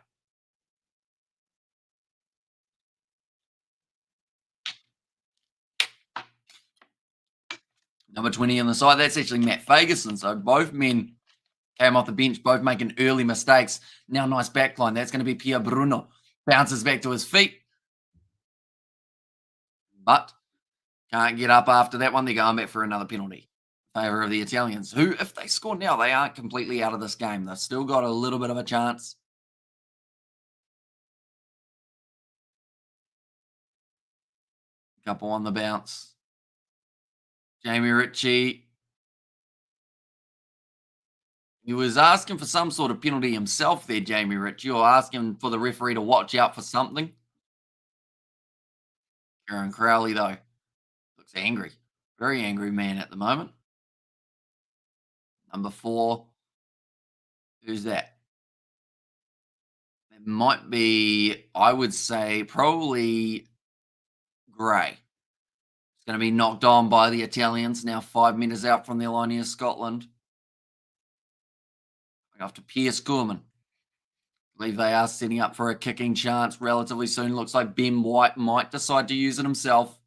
S1: Number 20 on the side, that's actually Matt Ferguson. So both men came off the bench, both making early mistakes. Now nice backline. That's going to be Pierre Bruno. Bounces back to his feet. But can't get up after that one. They're going back for another penalty. favour of the Italians, who, if they score now, they aren't completely out of this game. They've still got a little bit of a chance. Couple on the bounce. Jamie Ritchie. He was asking for some sort of penalty himself there, Jamie Ritchie, or asking for the referee to watch out for something. Kieran Crowley, though, looks angry. Very angry man at the moment. Number 4. Who's that? It might be, I would say, probably Gray. It's going to be knocked on by the Italians, now 5 metres out from the line here, Scotland. After Pierce Gorman. I believe they are setting up for a kicking chance relatively soon. Looks like Ben White might decide to use it himself.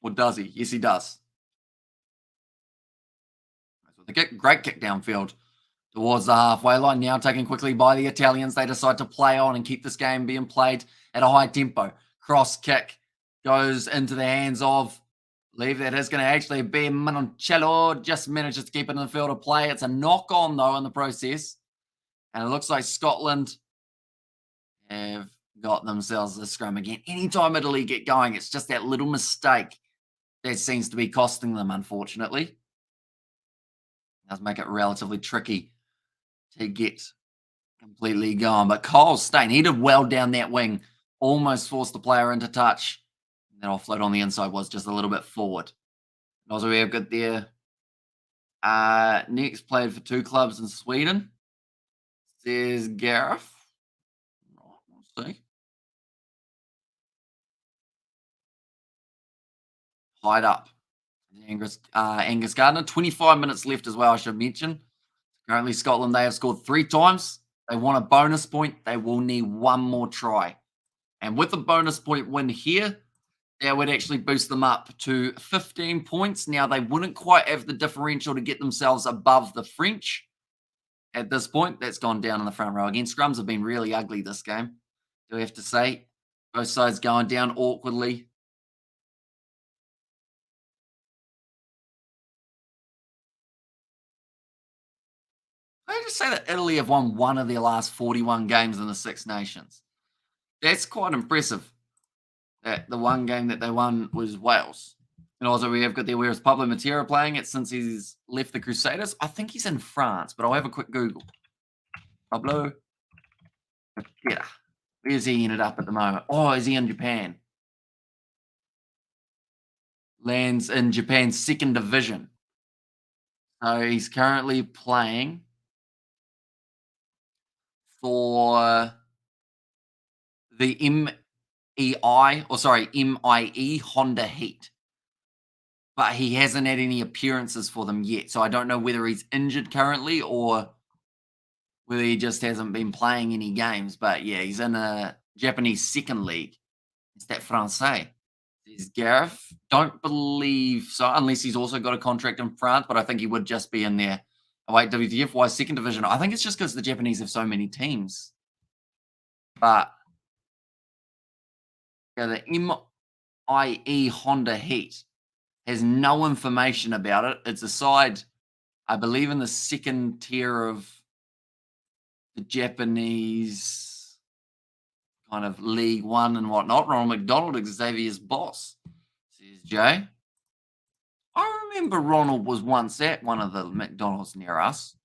S1: Or does he? Yes, he does. The kick, great kick downfield towards the halfway line. Now taken quickly by the Italians. They decide to play on and keep this game being played at a high tempo. Cross kick goes into the hands of, I believe that is going to actually be Monticello. Just manages to keep it in the field of play. It's a knock on, though, in the process. And it looks like Scotland have got themselves a scrum again. Anytime Italy get going, it's just that little mistake that seems to be costing them, unfortunately. Does make it relatively tricky to get completely going. But Cole Stain, he did well down that wing, almost forced the player into touch. That offload on the inside was just a little bit forward. And also, we have got there. Next played for 2 clubs in Sweden. Says Gareth. We'll see. Hide up. Angus Gardner. 25 minutes left as well, I should mention. Currently, Scotland, they have scored 3 times. They want a bonus point. They will need 1 more try. And with a bonus point win here, that would actually boost them up to 15 points. Now, they wouldn't quite have the differential to get themselves above the French. At this point, that's gone down in the front row. Again, scrums have been really ugly this game, do we have to say. Both sides going down awkwardly. I just say that Italy have won 1 of their last 41 games in the Six Nations. That's quite impressive. That the one game that they won was Wales. And also we have got there, whereas Pablo Matera playing it since he's left the Crusaders. I think he's in France, but I'll have a quick Google. Pablo Matera. Where's he ended up at the moment? Oh, is he in Japan? Lands in Japan's 2nd division. So he's currently playing for the MIE Honda Heat. But he hasn't had any appearances for them yet. So I don't know whether he's injured currently or whether he just hasn't been playing any games. But yeah, he's in a Japanese 2nd league. It's that Francais. Says Gareth. Don't believe so, unless he's also got a contract in France, but I think he would just be in there. Oh, wait, WTF, why 2nd division? I think it's just because the Japanese have so many teams. But yeah, the MIE Honda Heat has no information about it. It's a side, I believe, in the 2nd tier of the Japanese kind of League One and whatnot. Ronald McDonald, Xavier's boss, says Jay. I remember Ronald was once at one of the McDonald's near us.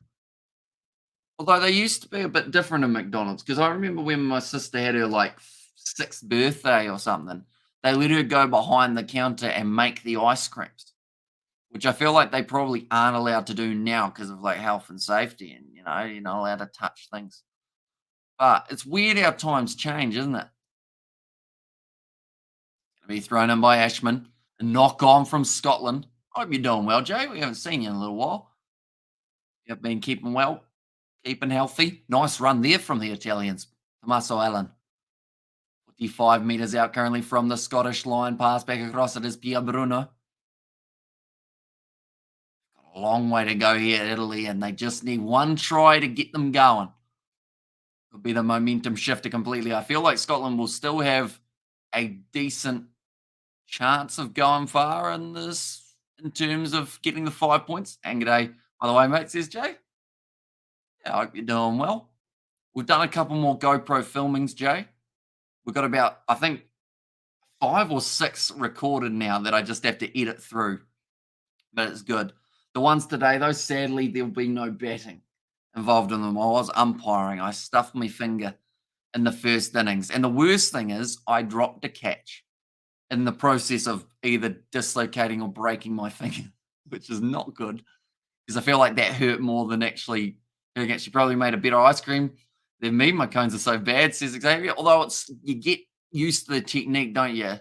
S1: Although they used to be a bit different in McDonald's, because I remember when my sister had her like 6th birthday or something, they let her go behind the counter and make the ice creams, which I feel like they probably aren't allowed to do now because of like health and safety, and you're not allowed to touch things. But it's weird how times change, isn't it? Gonna be thrown in by Ashman. A knock on from Scotland. Hope you're doing well, Jay. We haven't seen you in a little while. You've been keeping well, keeping healthy. Nice run there from the Italians. Tommaso Allen. 55 metres out currently from the Scottish line. Pass back across it is Pierre Bruno. Got a long way to go here, Italy, and they just need 1 try to get them going. Could be the momentum shifter completely. I feel like Scotland will still have a decent chance of going far in this in terms of getting the 5 points. And g'day, by the way, mate, says Jay. Yeah, I hope you're doing well. We've done a couple more GoPro filmings, Jay. We've got about, I think, 5 or 6 recorded now that I just have to edit through, but it's good. The ones today, though, sadly, there'll be no batting involved in them. I was umpiring. I stuffed my finger in the first innings. And the worst thing is, I dropped a catch in the process of either dislocating or breaking my finger, which is not good because I feel like that hurt more than actually hurting. Actually, probably made a better ice cream than me. My cones are so bad, says Xavier. Although it's you get used to the technique, don't you?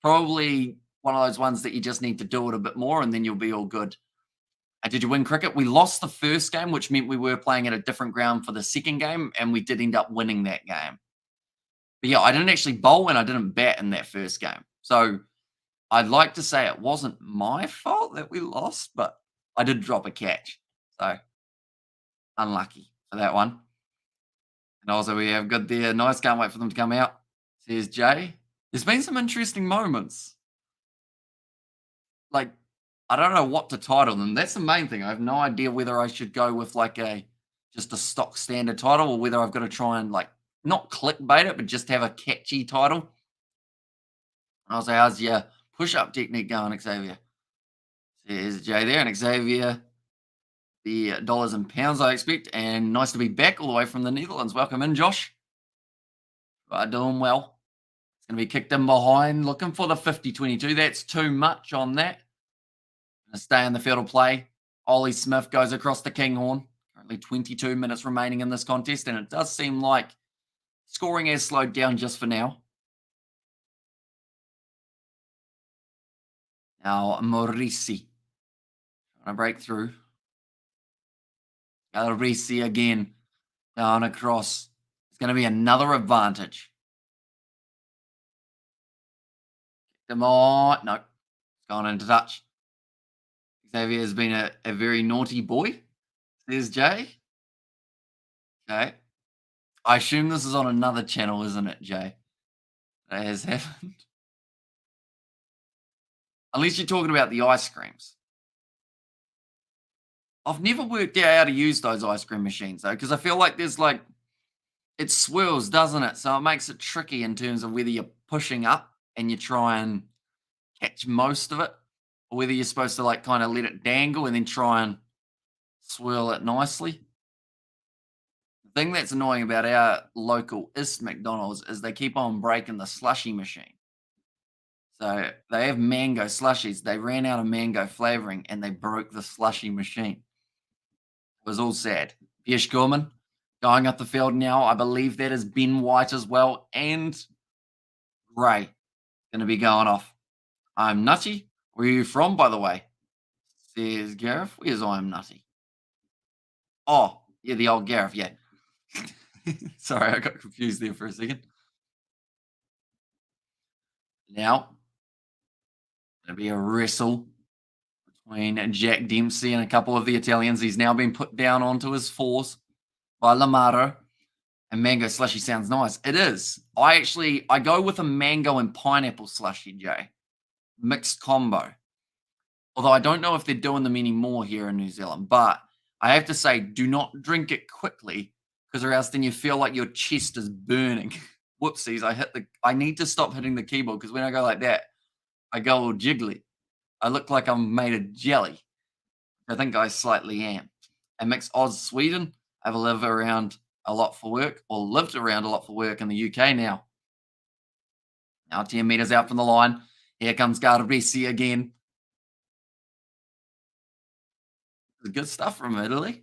S1: Probably one of those ones that you just need to do it a bit more, and then you'll be all good. Did you win cricket? We lost the first game, which meant we were playing at a different ground for the second game, and we did end up winning that game. But yeah, I didn't actually bowl and I didn't bat in that first game. So I'd like to say it wasn't my fault that we lost, but I did drop a catch. So unlucky for that one. And also we have good there. Nice. Can't wait for them to come out. Says Jay. There's been some interesting moments. Like, I don't know what to title them. That's the main thing. I have no idea whether I should go with like just a stock standard title or whether I've got to try and like not clickbait it, but just have a catchy title. I'll say, how's your push-up technique going, Xavier? There's Jay there, and Xavier, the dollars and pounds, I expect. And nice to be back all the way from the Netherlands. Welcome in, Josh. Doing well. It's going to be kicked in behind, looking for the 50-22. That's too much on that. Going to stay in the field of play. Ollie Smith goes across the Kinghorn. Currently 22 minutes remaining in this contest, and it does seem like scoring has slowed down just for now. Now, Morisi. Trying to break through. Morisi again. Down across. It's going to be another advantage. Come on. No. It's gone into touch. Xavier has been a very naughty boy, says Jay. Okay. I assume this is on another channel, isn't it, Jay? That has happened. Unless you're talking about the ice creams. I've never worked out how to use those ice cream machines, though, because I feel like there's like, it swirls, doesn't it? So it makes it tricky in terms of whether you're pushing up and you try and catch most of it, or whether you're supposed to like kind of let it dangle and then try and swirl it nicely. The thing that's annoying about our local East McDonald's is they keep on breaking the slushy machine. So they have mango slushies. They ran out of mango flavoring and they broke the slushy machine. It was all sad. Pierce Gorman going up the field now. I believe that is Ben White as well. And Gray going to be going off. I'm Nutty. Where are you from, by the way? Says Gareth. Where's I'm Nutty? Oh, yeah, the old Gareth, yeah. Sorry, I got confused there for a second. Now, going to be a wrestle between Jack Dempsey and a couple of the Italians. He's now been put down onto his fours by Lamaro. And mango slushy sounds nice. It is. I go with a mango and pineapple slushy, Jay. Mixed combo. Although I don't know if they're doing them anymore here in New Zealand. But I have to say, do not drink it quickly because or else then you feel like your chest is burning. Whoopsies, I need to stop hitting the keyboard because when I go like that, I go all jiggly. I look like I'm made of jelly. I think I slightly am. And mixed Oz Sweden. I've lived around a lot for work in the UK now. Now 10 metres out from the line. Here comes Garbisi again. Good stuff from Italy.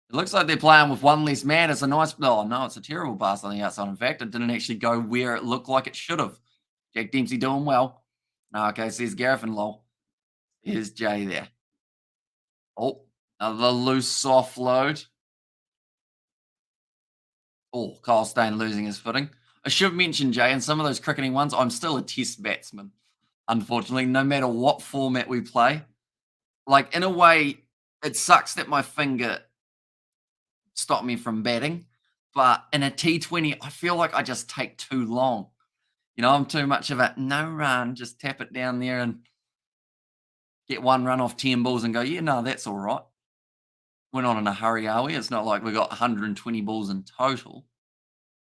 S1: It looks like they're playing with one less man. It's a nice, oh no, it's a terrible pass on the outside. In fact, it didn't actually go where it looked like it should have. Jack Dempsey doing well. No, okay, says Gareth and lol. Here's Jay there. Oh, another loose offload. Oh, Kyle Stain losing his footing. I should mention, Jay, in some of those cricketing ones, I'm still a test batsman, unfortunately, no matter what format we play. Like, in a way, it sucks that my finger stopped me from batting, but in a T20, I feel like I just take too long. I'm too much of a no run, just tap it down there and get one run off 10 balls and go, yeah, no, that's all right. We're not in a hurry, are we? It's not like we got 120 balls in total.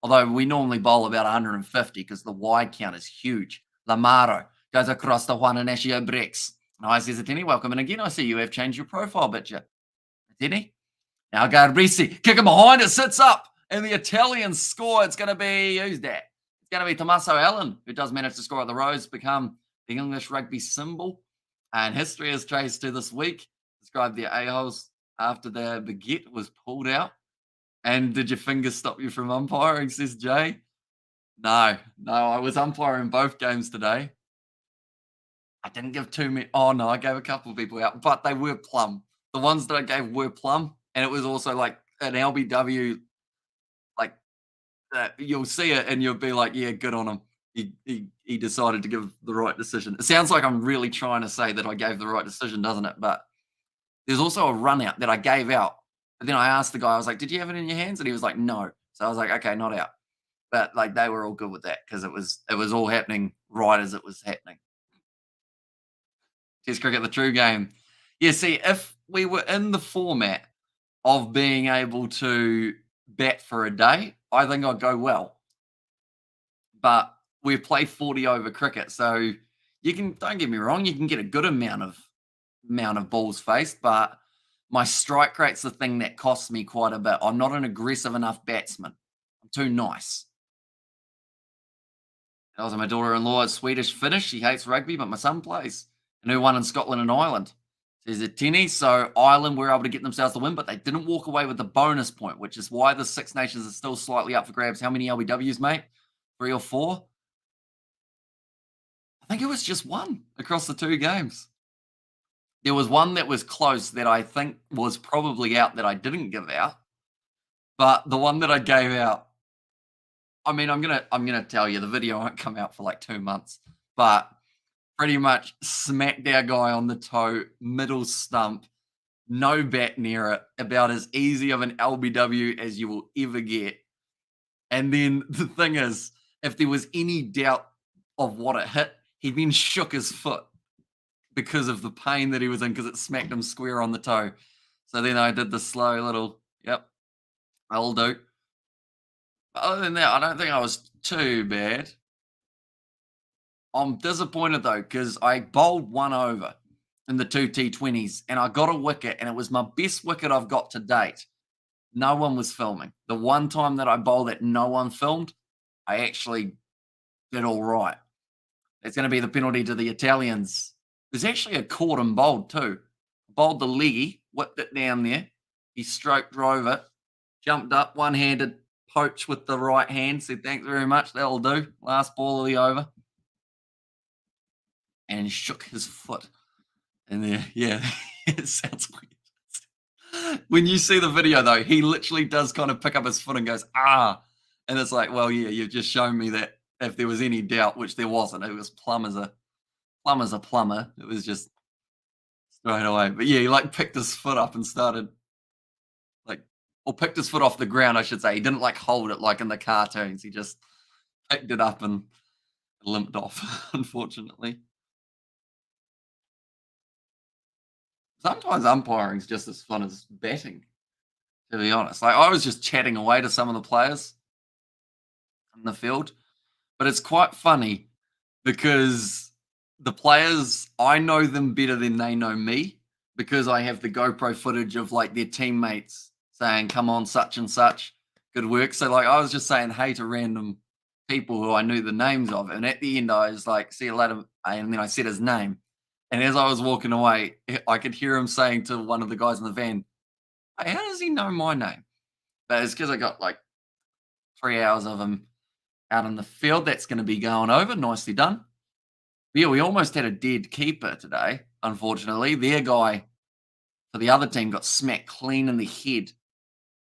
S1: Although we normally bowl about 150 because the wide count is huge. Lamaro goes across the Juan Inacio breaks. Nice, Zitini. Welcome. And again, I see you have changed your profile picture. Zitini. Now Garbrisi. Kick him behind. It sits up. And the Italians score. It's going to be, who's that? It's going to be Tommaso Allen, who does manage to score at the Rose, become the English rugby symbol. And history is traced to this week. Described the a-holes after the baguette was pulled out. And did your fingers stop you from umpiring, says Jay? No, I was umpiring both games today. I didn't give too many. Oh, no, I gave a couple of people out, but they were plum. The ones that I gave were plum. And it was also like an LBW, like you'll see it and you'll be like, yeah, good on him. He decided to give the right decision. It sounds like I'm really trying to say that I gave the right decision, doesn't it? But there's also a run out that I gave out. But then I asked the guy, I was like, did you have it in your hands? And he was like, no. So I was like, okay, not out. But like they were all good with that because it was all happening right as it was happening. Test cricket, the true game. Yeah, see, if we were in the format of being able to bat for a day, I think I'd go well. But we play 40 over cricket, so you can, don't get me wrong, you can get a good amount of balls faced, but my strike rate's the thing that costs me quite a bit. I'm not an aggressive enough batsman. I'm too nice. That was my daughter-in-law, a Swedish Finnish. She hates rugby, but my son plays. And who won in Scotland and Ireland? Says it Tenny. So Ireland were able to get themselves the win, but they didn't walk away with the bonus point, which is why the Six Nations are still slightly up for grabs. How many LBWs, mate? 3 or 4? I think it was just one across the 2 games. There was one that was close that I think was probably out that I didn't give out. But the one that I gave out, I mean, I'm gonna tell you, the video won't come out for like 2 months, but pretty much smacked our guy on the toe, middle stump, no bat near it, about as easy of an LBW as you will ever get. And then the thing is, if there was any doubt of what it hit, he then shook his foot because of the pain that he was in because it smacked him square on the toe. So then I did the slow little, yep, I'll do. Other than that, I don't think I was too bad. I'm disappointed though, because I bowled 1 over in the 2 T20s and I got a wicket, and it was my best wicket I've got to date. No one was filming. The one time that I bowled that no one filmed, I actually did all right. It's going to be the penalty to the Italians. There's actually a caught and bowled too. Bowled the leggy, whipped it down there. He stroke drove it, jumped up, one-handed poach with the right hand, said thanks very much, that'll do. Last ball of the over. And shook his foot. And there, yeah, it sounds weird. When you see the video though, he literally does kind of pick up his foot and goes, ah. And it's like, well, yeah, you've just shown me that if there was any doubt, which there wasn't, it was plumb as a plumber. It was just straight away. But yeah, he like picked his foot up and started or picked his foot off the ground, I should say. He didn't like hold it like in the cartoons. He just picked it up and limped off, unfortunately. Sometimes umpiring is just as fun as batting, to be honest. Like I was just chatting away to some of the players in the field, but it's quite funny because the players, I know them better than they know me because I have the GoPro footage of like their teammates saying, come on, such and such, good work. So like I was just saying hey to random people who I knew the names of. And at the end, I was like, see you later. And then I said his name. And as I was walking away, I could hear him saying to one of the guys in the van, hey, how does he know my name? But it's because I got like 3 hours of him out in the field. That's going to be going over. Nicely done. But yeah, we almost had a dead keeper today, unfortunately. Their guy for the other team got smacked clean in the head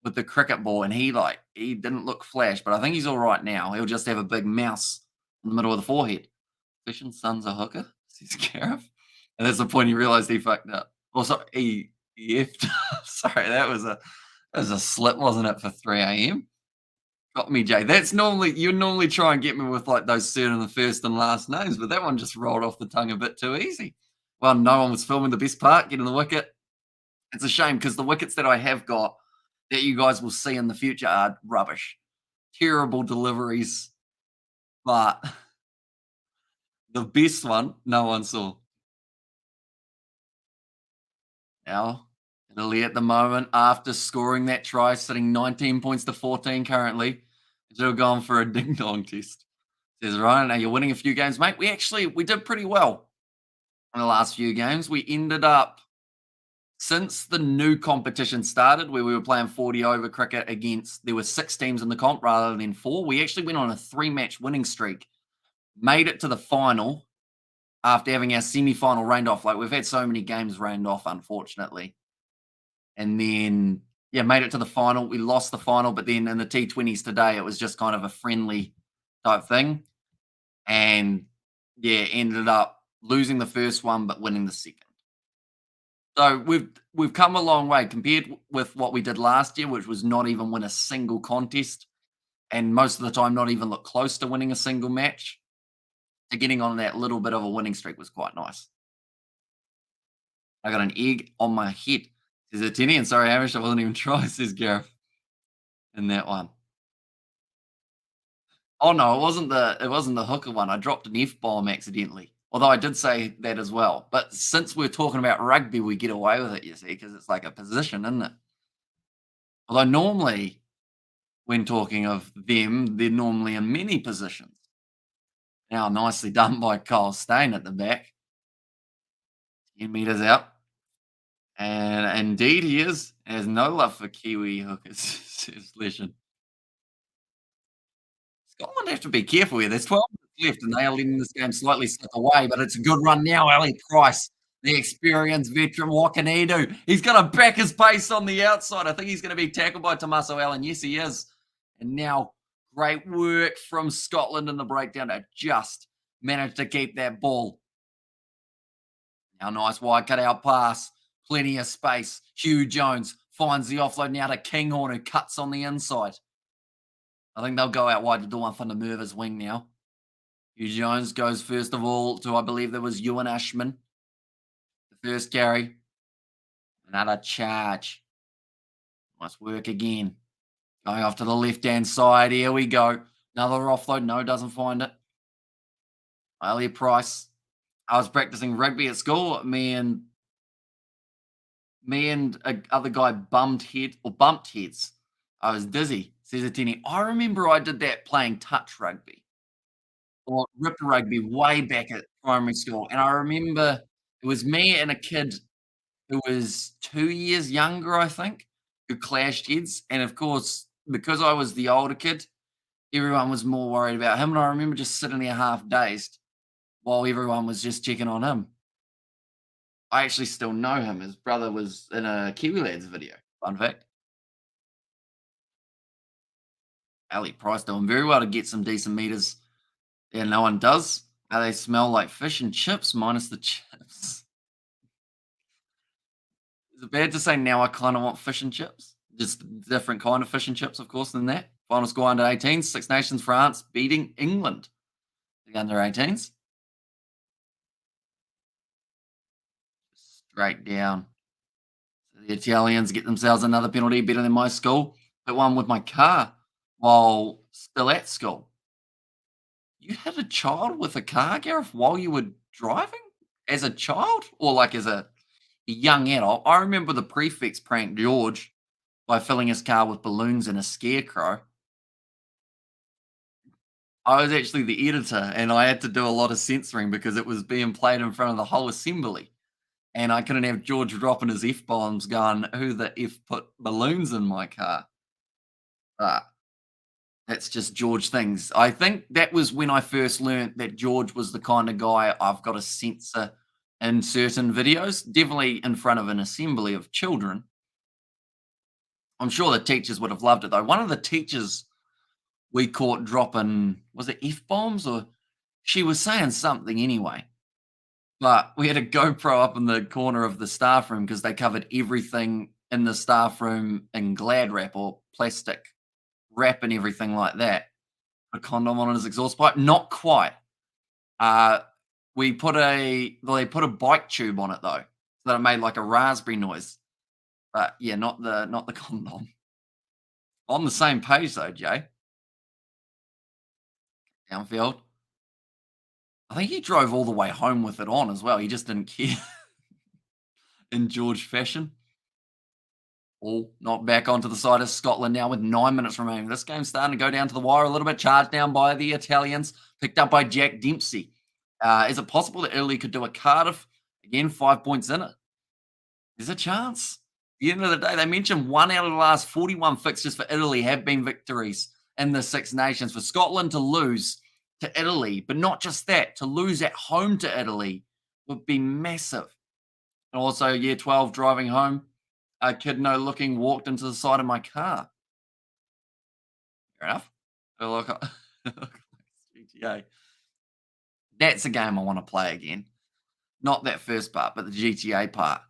S1: with the cricket ball, and he didn't look flash, but I think he's all right now. He'll just have a big mouse in the middle of the forehead. Fishing son's a hooker, says Gareth. And that's the point he realized he fucked up. Also, he effed. Sorry, that was a slip, wasn't it, for 3 a.m.? Got me, Jay. That's normally you normally try and get me with like those certain the first and last names, but that one just rolled off the tongue a bit too easy. Well, no one was filming the best part, getting the wicket. It's a shame because the wickets that I have got that you guys will see in the future are rubbish. Terrible deliveries, but the best one no one saw. Now, Italy at the moment, after scoring that try, sitting 19 points to 14 currently, still going for a ding dong test. Says Ryan, now you're winning a few games, mate. We did pretty well in the last few games. We ended up since the new competition started, where we were playing 40 over cricket against there were 6 teams in the comp rather than 4. We actually went on a 3-match winning streak, made it to the final after having our semi-final rained off. Like we've had so many games rained off, unfortunately. And then yeah, made it to the final. We lost the final, but then in the T20s today, it was just kind of a friendly type thing. And yeah, ended up losing the first one, but winning the second. So we've come a long way compared with what we did last year, which was not even win a single contest, and most of the time not even look close to winning a single match. To getting on that little bit of a winning streak was quite nice. I got an egg on my head, says Atini, and sorry, Hamish, I wasn't even trying, says Gareth in that one. Oh no, it wasn't the hooker one. I dropped an F bomb accidentally. Although I did say that as well. But since we're talking about rugby, we get away with it, you see, because it's like a position, isn't it? Although normally, when talking of them, they're normally in many positions. Now, nicely done by Kyle Stain at the back. 10 metres out. And indeed he is. Has no love for Kiwi hookers, says Legend. Scotland have to be careful here. There's 12 minutes left, and they are letting this game slightly slip away, but it's a good run now. Ali Price, the experienced veteran, what can he do? He's going to back his pace on the outside. I think he's going to be tackled by Tommaso Allen. Yes, he is. And now, great work from Scotland in the breakdown to just manage to keep that ball. Now, nice wide cut-out pass. Plenty of space. Hugh Jones finds the offload now to Kinghorn, who cuts on the inside. I think they'll go out wide to do one from the Mervers wing now. Hugh Jones goes first of all to, I believe there was Ewan Ashman. The first carry. Another charge. Nice work again. Going off to the left-hand side. Here we go. Another offload. No, doesn't find it. Ali Price. I was practicing rugby at school. Me and a other guy bumped heads. I was dizzy, says Atini. I remember I did that playing touch rugby or rip rugby way back at primary school. And I remember it was me and a kid who was 2 years younger, I think, who clashed heads. And of course, because I was the older kid, everyone was more worried about him. And I remember just sitting there half dazed while everyone was just checking on him. I actually still know him. His brother was in a Kiwi Lads video. Fun fact. Ali Price doing very well to get some decent meters. Yeah, no one does. How they smell like fish and chips minus the chips. Is it bad to say now I kind of want fish and chips? Just a different kind of fish and chips, of course, than that. Final score under 18s. Six Nations France beating England. The under 18s. Straight down. So the Italians get themselves another penalty better than my school. But one with my car while still at school. You had a child with a car, Gareth, while you were driving? As a child? Or like as a young adult? I remember the prefects pranked George by filling his car with balloons and a scarecrow. I was actually the editor and I had to do a lot of censoring because it was being played in front of the whole assembly. And I couldn't have George dropping his F bombs going, who the F put balloons in my car? But that's just George things. I think that was when I first learnt that George was the kind of guy I've got to censor in certain videos, definitely in front of an assembly of children. I'm sure the teachers would have loved it though. One of the teachers we caught dropping, was it F bombs or she was saying something anyway. But we had a GoPro up in the corner of the staff room because they covered everything in the staff room in Glad wrap or plastic wrap and everything like that. A condom on his exhaust pipe? Not quite. Uh, they put a bike tube on it though, so that it made like a raspberry noise. But yeah, not the condom. On the same page though, Jay. Downfield. I think he drove all the way home with it on as well. He just didn't care in George fashion. All not back onto the side of Scotland now with 9 minutes remaining. This game's starting to go down to the wire a little bit. Charged down by the Italians, picked up by Jack Dempsey. Is it possible that Italy could do a Cardiff? Again, 5 points in it. There's a chance. At the end of the day, they mentioned 1 out of the last 41 fixtures for Italy have been victories in the Six Nations. For Scotland to lose to Italy, but not just that, to lose at home to Italy would be massive. And also, year 12 driving home, a kid no looking walked into the side of my car. Fair enough. Look, GTA. That's a game I want to play again. Not that first part, but the GTA part.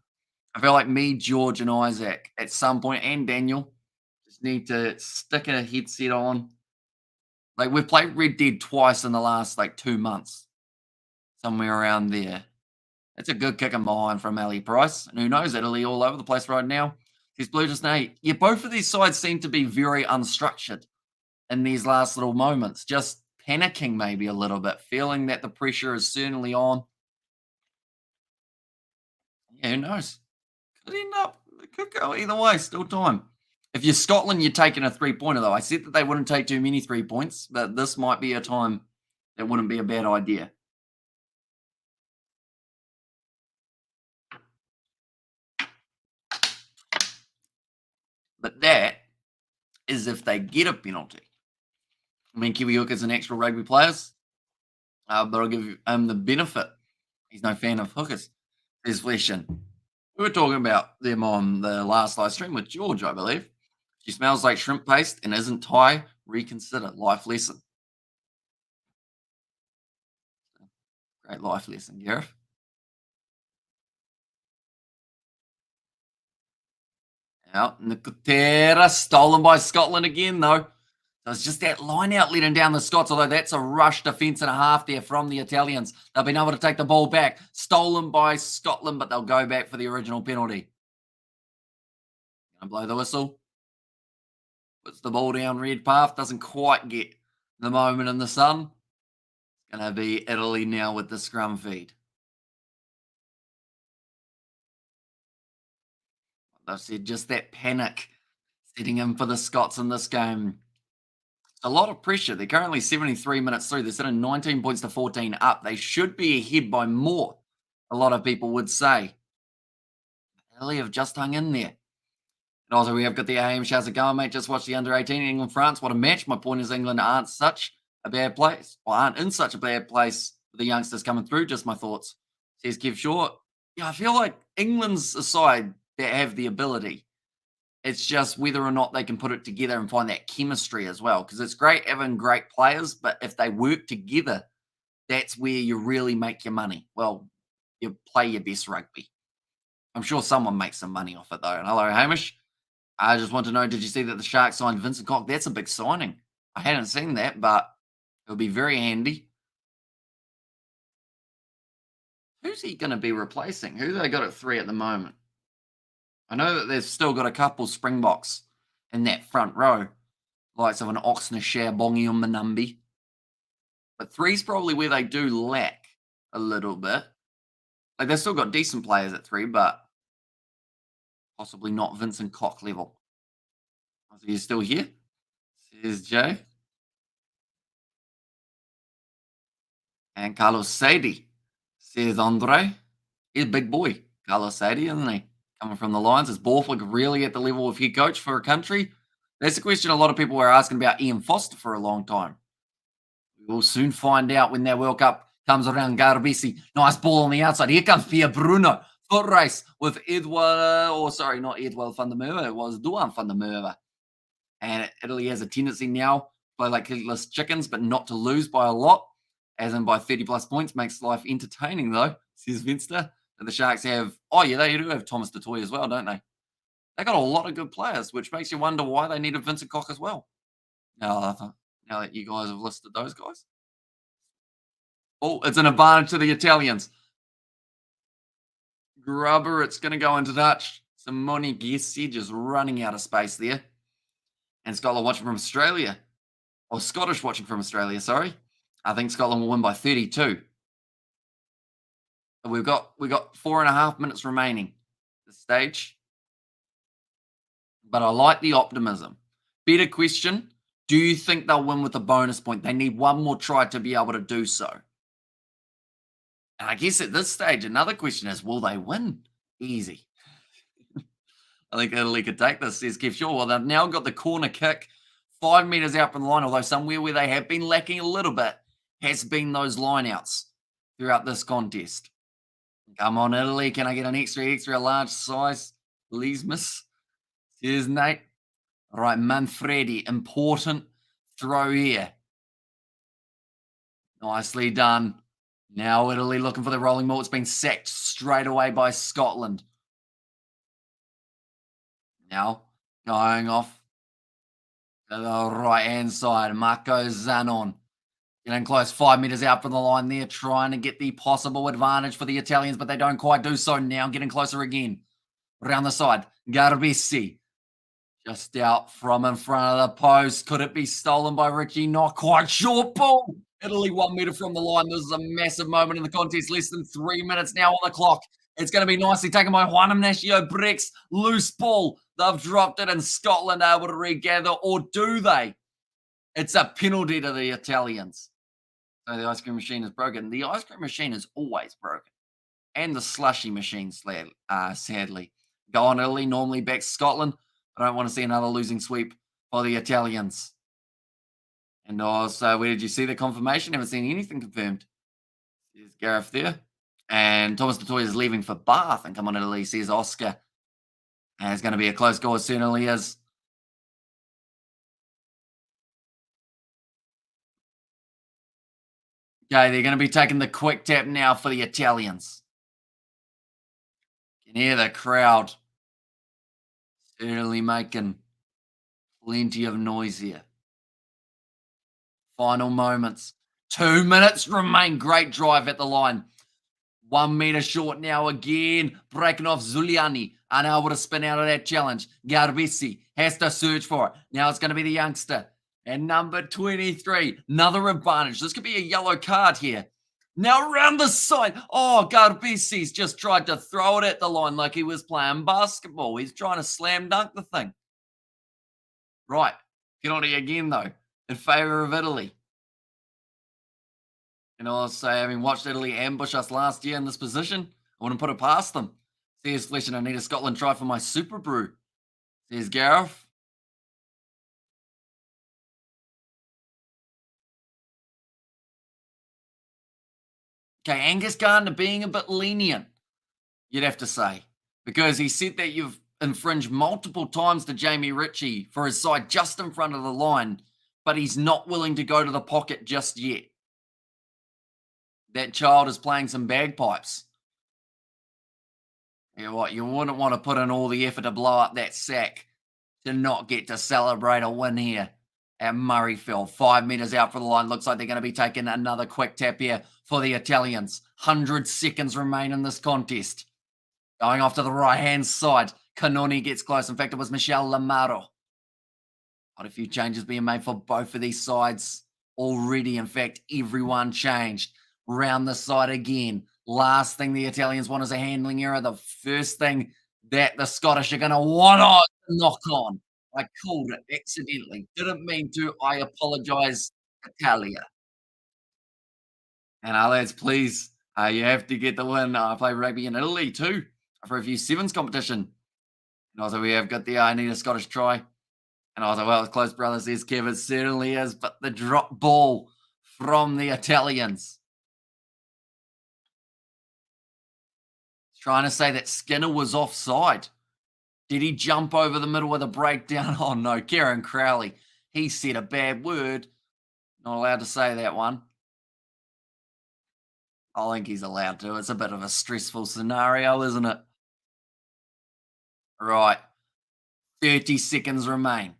S1: I feel like me, George, and Isaac at some point, and Daniel, just need to stick a headset on. Like we've played Red Dead twice in the last like 2 months, somewhere around there. It's a good kick in behind from Ali Price. And who knows, Italy all over the place right now. He's Blue just now. Yeah, both of these sides seem to be very unstructured in these last little moments, just panicking maybe a little bit, feeling that the pressure is certainly on. Yeah, who knows? Could end up, it could go either way, still time. If you're Scotland, you're taking a 3-pointer, though. I said that they wouldn't take too many 3 points, but this might be a time that wouldn't be a bad idea. But that is if they get a penalty. I mean, Kiwi Hook is an extra rugby players, but I'll give him the benefit. He's no fan of hookers. There's Fleshin. We were talking about them on the last live stream with George, I believe. She smells like shrimp paste and isn't Thai. Reconsider. Life lesson. Great life lesson, Gareth. Out Nicotera, stolen by Scotland again, though. So it's just that line out leading down the Scots, although that's a rush defence and a half there from the Italians. They've been able to take the ball back. Stolen by Scotland, but they'll go back for the original penalty. Gonna blow the whistle. Puts the ball down red path. Doesn't quite get the moment in the sun. It's gonna be Italy now with the scrum feed. I've said just that panic setting in for the Scots in this game. A lot of pressure. They're currently 73 minutes through. They're sitting 19 points to 14 up. They should be ahead by more, a lot of people would say. Italy have just hung in there. And also, we have got the AM shouts going, mate. Just watch the under 18 England France. What a match. My point is, England aren't such a bad place, or aren't in such a bad place for the youngsters coming through. Just my thoughts. Says Kev Short. Yeah, I feel like England's a side that have the ability. It's just whether or not they can put it together and find that chemistry as well. Because it's great having great players, but if they work together, that's where you really make your money. Well, you play your best rugby. I'm sure someone makes some money off it, though. And hello, Hamish. I just want to know, did you see that the Sharks signed Vincent Koch? That's a big signing. I hadn't seen that, but it'll be very handy. Who's he going to be replacing? Who they got at 3 at the moment? I know that they've still got a couple Springboks in that front row, likes of an Oxnashare, Bongium, Manumbi. But 3's probably where they do lack a little bit. Like, they've still got decent players at 3, but possibly not Vincent Koch level. So he's still here, says Jay. And Carlos Sadie, says Andre. He's a big boy, Carlos Sadie, isn't he? Coming from the Lions. Is Borthwick really at the level of head coach for a country? That's a question a lot of people were asking about Ian Foster for a long time. We will soon find out when that World Cup comes around. Garbisi, nice ball on the outside. Here comes Pierre Bruno. Foot race with not Edward van der Merwe. It was Duan van der Merwe. And Italy has a tendency now to play like headless chickens, but not to lose by a lot, as in by 30 plus points. Makes life entertaining, though, says Vinster. And the Sharks have, they do have Thomas Dutoy as well, don't they? They got a lot of good players, which makes you wonder why they needed Vincent Koch as well. Now that you guys have listed those guys. Oh, it's an advantage to the Italians. Grubber, it's going to go into touch. Simone Giesi just running out of space there. And Scotland watching from Australia. Or Scottish watching from Australia, sorry. I think Scotland will win by 32. We've got 4.5 minutes remaining at this stage. But I like the optimism. Better question. Do you think they'll win with a bonus point? They need one more try to be able to do so. And I guess at this stage, another question is, will they win? Easy. I think Italy could take this, says Kev Shaw. Well, they've now got the corner kick 5 metres out from the line, although somewhere where they have been lacking a little bit has been those lineouts throughout this contest. Come on, Italy. Can I get an extra large size? Please, miss. Here's Nate. All right, Manfredi. Important throw here. Nicely done. Now Italy looking for the rolling ball. It's been sacked straight away by Scotland. Now going off to the right-hand side. Marco Zanon getting close, 5 metres out from the line there, trying to get the possible advantage for the Italians, but they don't quite do so now. Getting closer again. Around the side, Garbisi. Just out from in front of the post. Could it be stolen by Richie? Not quite sure. Ball. Italy 1 metre from the line. This is a massive moment in the contest. Less than 3 minutes now on the clock. It's going to be nicely taken by Juan Ignacio Brex. Loose ball. They've dropped it and Scotland able to regather, or do they? It's a penalty to the Italians. So the ice cream machine is broken. The ice cream machine is always broken. And the slushy machine, sadly. Go on, Italy. Normally backs Scotland. I don't want to see another losing sweep for the Italians. And also, where did you see the confirmation? Haven't seen anything confirmed. There's Gareth there. And Thomas Patoy is leaving for Bath. And come on, Italy, says Oscar. And it's going to be a close goal. It certainly is. Okay, they're going to be taking the quick tap now for the Italians. You can hear the crowd certainly making plenty of noise here. Final moments. 2 minutes remain. Great drive at the line. 1 metre short now again. Breaking off Zuliani. Unable to spin out of that challenge. Garbisi has to search for it. Now it's going to be the youngster. And number 23. Another advantage. This could be a yellow card here. Now around the side. Oh, Garbisi's just tried to throw it at the line like he was playing basketball. He's trying to slam dunk the thing. Right. Penalty again, though, in favour of Italy. And also, having watched Italy ambush us last year in this position, I wouldn't put it past them. Says Flesh, and I need a Scotland try for my Super Brew. Says Gareth. Okay, Angus Gardner being a bit lenient, you'd have to say, because he said that you've infringed multiple times to Jamie Ritchie for his side just in front of the line, but he's not willing to go to the pocket just yet. That child is playing some bagpipes. You know what? You wouldn't want to put in all the effort to blow up that sack to not get to celebrate a win here at Murrayfield. 5 metres out for the line. Looks like they're going to be taking another quick tap here for the Italians. 100 seconds remain in this contest. Going off to the right-hand side. Canoni gets close. In fact, it was Michel Lamaro. Quite a few changes being made for both of these sides already. In fact, everyone changed. Round the side again. Last thing the Italians want is a handling error. The first thing that the Scottish are going to want to knock on. I called it accidentally. Didn't mean to. I apologise, Italia. And lads, please, you have to get the win. I play rugby in Italy too for a few sevens competition. And also, we have got the I need a Scottish try. And I was like, well, it's close, brothers. Says Kev, it certainly is. But the drop ball from the Italians. Trying to say that Skinner was offside. Did he jump over the middle with a breakdown? Oh, no. Kieran Crowley. He said a bad word. Not allowed to say that one. I think he's allowed to. It's a bit of a stressful scenario, isn't it? Right. 30 seconds remain.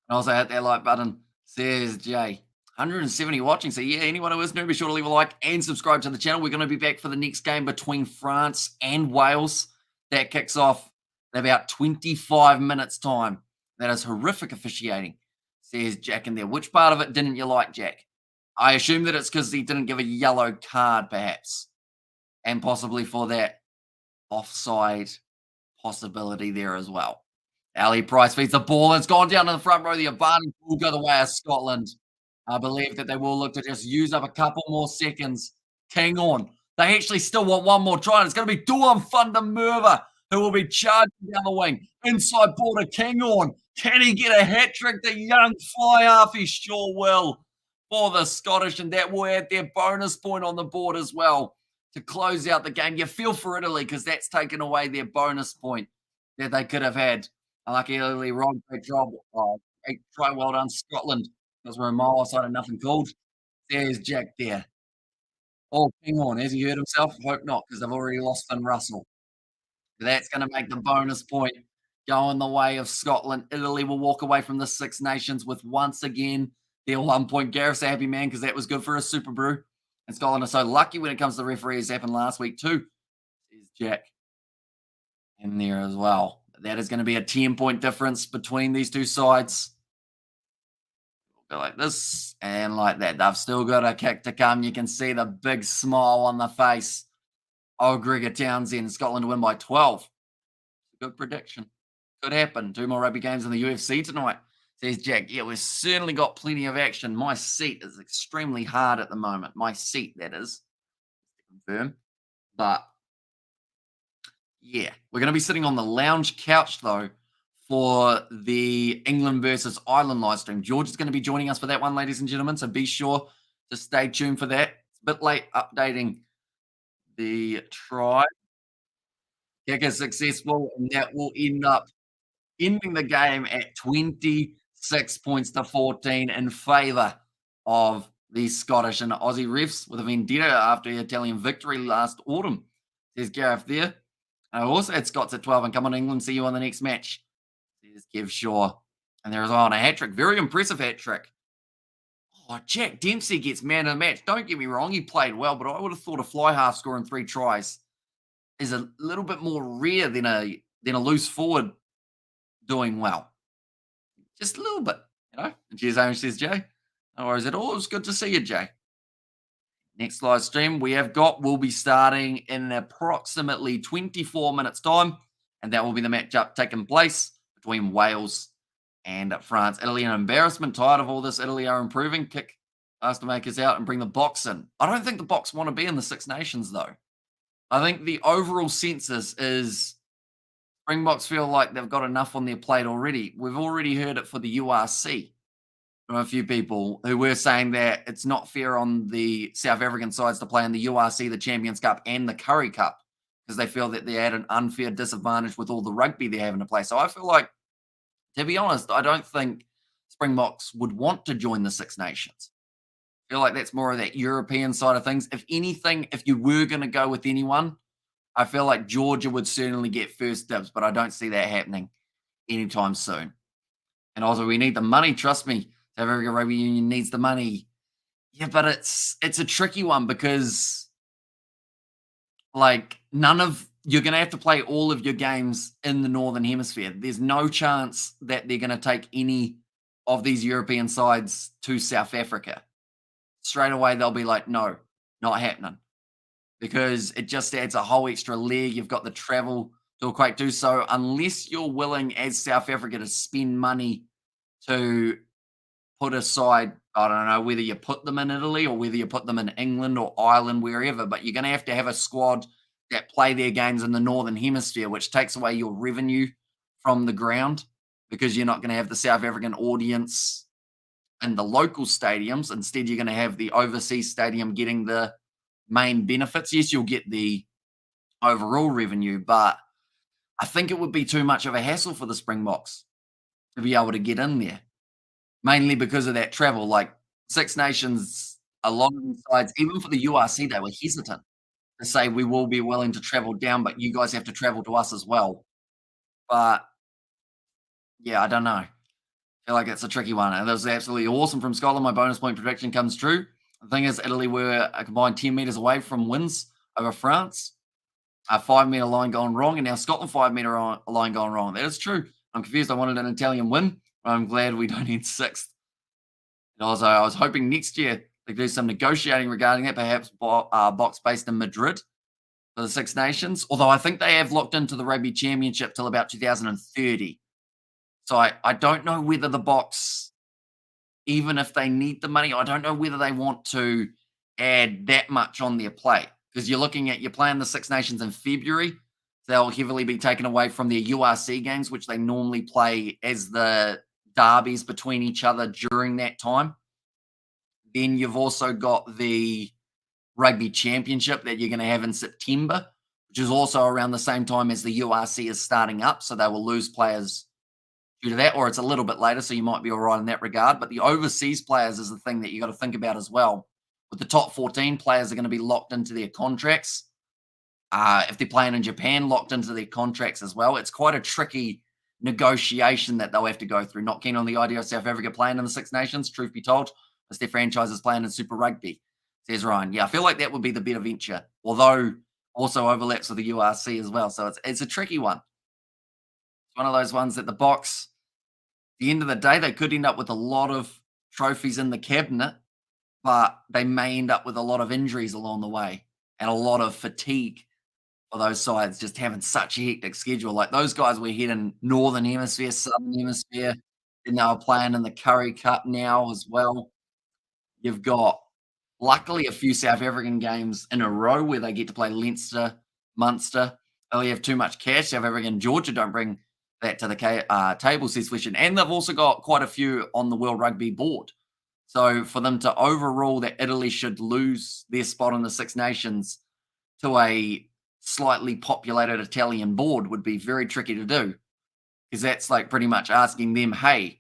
S1: And also hit that like button. Says Jay. 170 watching. So, yeah, anyone who is new, be sure to leave a like and subscribe to the channel. We're going to be back for the next game between France and Wales. That kicks off in about 25 minutes' time. That is horrific officiating, says Jack in there. Which part of it didn't you like, Jack? I assume that it's because he didn't give a yellow card, perhaps, and possibly for that offside possibility there as well. Ali Price feeds the ball. It's gone down to the front row. The advantage will go the way of Scotland. I believe that they will look to just use up a couple more seconds. King on. They actually still want one more try, and it's going to be Duan van der Merwe who will be charging down the wing. Inside ball to King on. Can he get a hat trick? The young fly half, he sure will for the Scottish, and that will add their bonus point on the board as well to close out the game. You feel for Italy because that's taken away their bonus point that they could have had. Unlucky Italy, wrong, great job. Great try, well done, Scotland. Because we're a mile outside of nothing called. There's Jack there. Oh, hang on. Has he hurt himself? Hope not, because they've already lost Finn Russell. That's going to make the bonus point go in the way of Scotland. Italy will walk away from the Six Nations with once again their 1 point. Gareth's a happy man because that was good for a Super Brew. And Scotland are so lucky when it comes to the referees. Happened last week too. There's Jack in there as well. That is going to be a 10-point difference between these two sides. Go like this and like that. They've still got a kick to come. You can see the big smile on the face. Oh, Gregor Townsend, Scotland win by 12. Good prediction. Could happen. 2 more rugby games in the UFC tonight, says Jack. Yeah, we've certainly got plenty of action. My seat is extremely hard at the moment. My seat, that is, to confirm. But yeah, we're going to be sitting on the lounge couch, though, for the England versus Ireland live stream. George is going to be joining us for that one, ladies and gentlemen. So be sure to stay tuned for that. It's a bit late updating the try. Kick is successful, and that will end up ending the game at 26 points to 14 in favour of the Scottish and Aussie refs with a vendetta after the Italian victory last autumn. Says Gareth there. I also had Scots at 12 and come on England, see you on the next match. Says Kev Shaw. And there is on a hat trick. Very impressive hat trick. Oh, Jack Dempsey gets man of the match. Don't get me wrong, he played well, but I would have thought a fly half scoring 3 tries is a little bit more rare than a loose forward doing well. Just a little bit, you know. And cheers, Amish, says Jay. No worries at all. It was good to see you, Jay. Next live stream will be starting in approximately 24 minutes' time, and that will be the matchup taking place between Wales and France. Italy, an embarrassment. Tired of all this. Italy are improving. Kick Master Makers out and bring the Box in. I don't think the Box want to be in the Six Nations, though. I think the overall census is Springboks feel like they've got enough on their plate already. We've already heard it for the URC from a few people who were saying that it's not fair on the South African sides to play in the URC, the Champions Cup, and the Curry Cup because they feel that they're at an unfair disadvantage with all the rugby they're having to play. So I feel like, to be honest, I don't think Springboks would want to join the Six Nations. I feel like that's more of that European side of things. If anything, if you were going to go with anyone, I feel like Georgia would certainly get first dibs, but I don't see that happening anytime soon. And also, we need the money. Trust me, South African Rugby Union needs the money. Yeah, but it's a tricky one because, like, you're going to have to play all of your games in the Northern Hemisphere. There's no chance that they're going to take any of these European sides to South Africa. Straight away, they'll be like, no, not happening. Because it just adds a whole extra leg. You've got the travel to equate to. So unless you're willing as South Africa to spend money to put aside, I don't know, whether you put them in Italy or whether you put them in England or Ireland, wherever, but you're going to have a squad that play their games in the Northern Hemisphere, which takes away your revenue from the ground because you're not going to have the South African audience in the local stadiums. Instead, you're going to have the overseas stadium getting the main benefits. Yes, you'll get the overall revenue, but I think it would be too much of a hassle for the Springboks to be able to get in there, mainly because of that travel. Like Six Nations, a lot of these sides, even for the URC, they were hesitant to say we will be willing to travel down, but you guys have to travel to us as well. But yeah, I don't know. feel like it's a tricky one. And that was absolutely awesome from Scotland. My bonus point prediction comes true. The thing is, Italy were a combined 10 metres away from wins over France. A 5 metre line gone wrong, and now Scotland 5 metre line gone wrong. That is true. I'm confused. I wanted an Italian win, but I'm glad we don't end sixth. And also, I was hoping next year they could do some negotiating regarding that, perhaps box based in Madrid for the Six Nations. Although I think they have locked into the Rugby Championship till about 2030. So I don't know whether the box, even if they need the money, I don't know whether they want to add that much on their plate because you're playing the Six Nations in February. They'll heavily be taken away from their URC games, which they normally play as the derbies between each other during that time. Then you've also got the Rugby Championship that you're going to have in September, which is also around the same time as the URC is starting up. So they will lose players due to that, or it's a little bit later, so you might be all right in that regard. But the overseas players is the thing that you got to think about as well. With the top 14 players are going to be locked into their contracts. If they're playing in Japan, locked into their contracts as well. It's quite a tricky negotiation that they'll have to go through. Not keen on the idea of South Africa playing in the Six Nations, truth be told, as their franchise is playing in Super Rugby, says Ryan. Yeah, I feel like that would be the better venture, although also overlaps with the URC as well. So it's a tricky one. It's one of those ones that the box, at the end of the day, they could end up with a lot of trophies in the cabinet, but they may end up with a lot of injuries along the way and a lot of fatigue for those sides just having such a hectic schedule. Like those guys were heading Northern Hemisphere, Southern Hemisphere, and they were playing in the Curry Cup now as well. You've got luckily a few South African games in a row where they get to play Leinster, Munster. Oh, you have too much cash. South Africa and Georgia don't bring that to the table, says Fletcher. And they've also got quite a few on the World Rugby board. So for them to overrule that Italy should lose their spot in the Six Nations to a slightly populated Italian board would be very tricky to do because that's like pretty much asking them, hey, do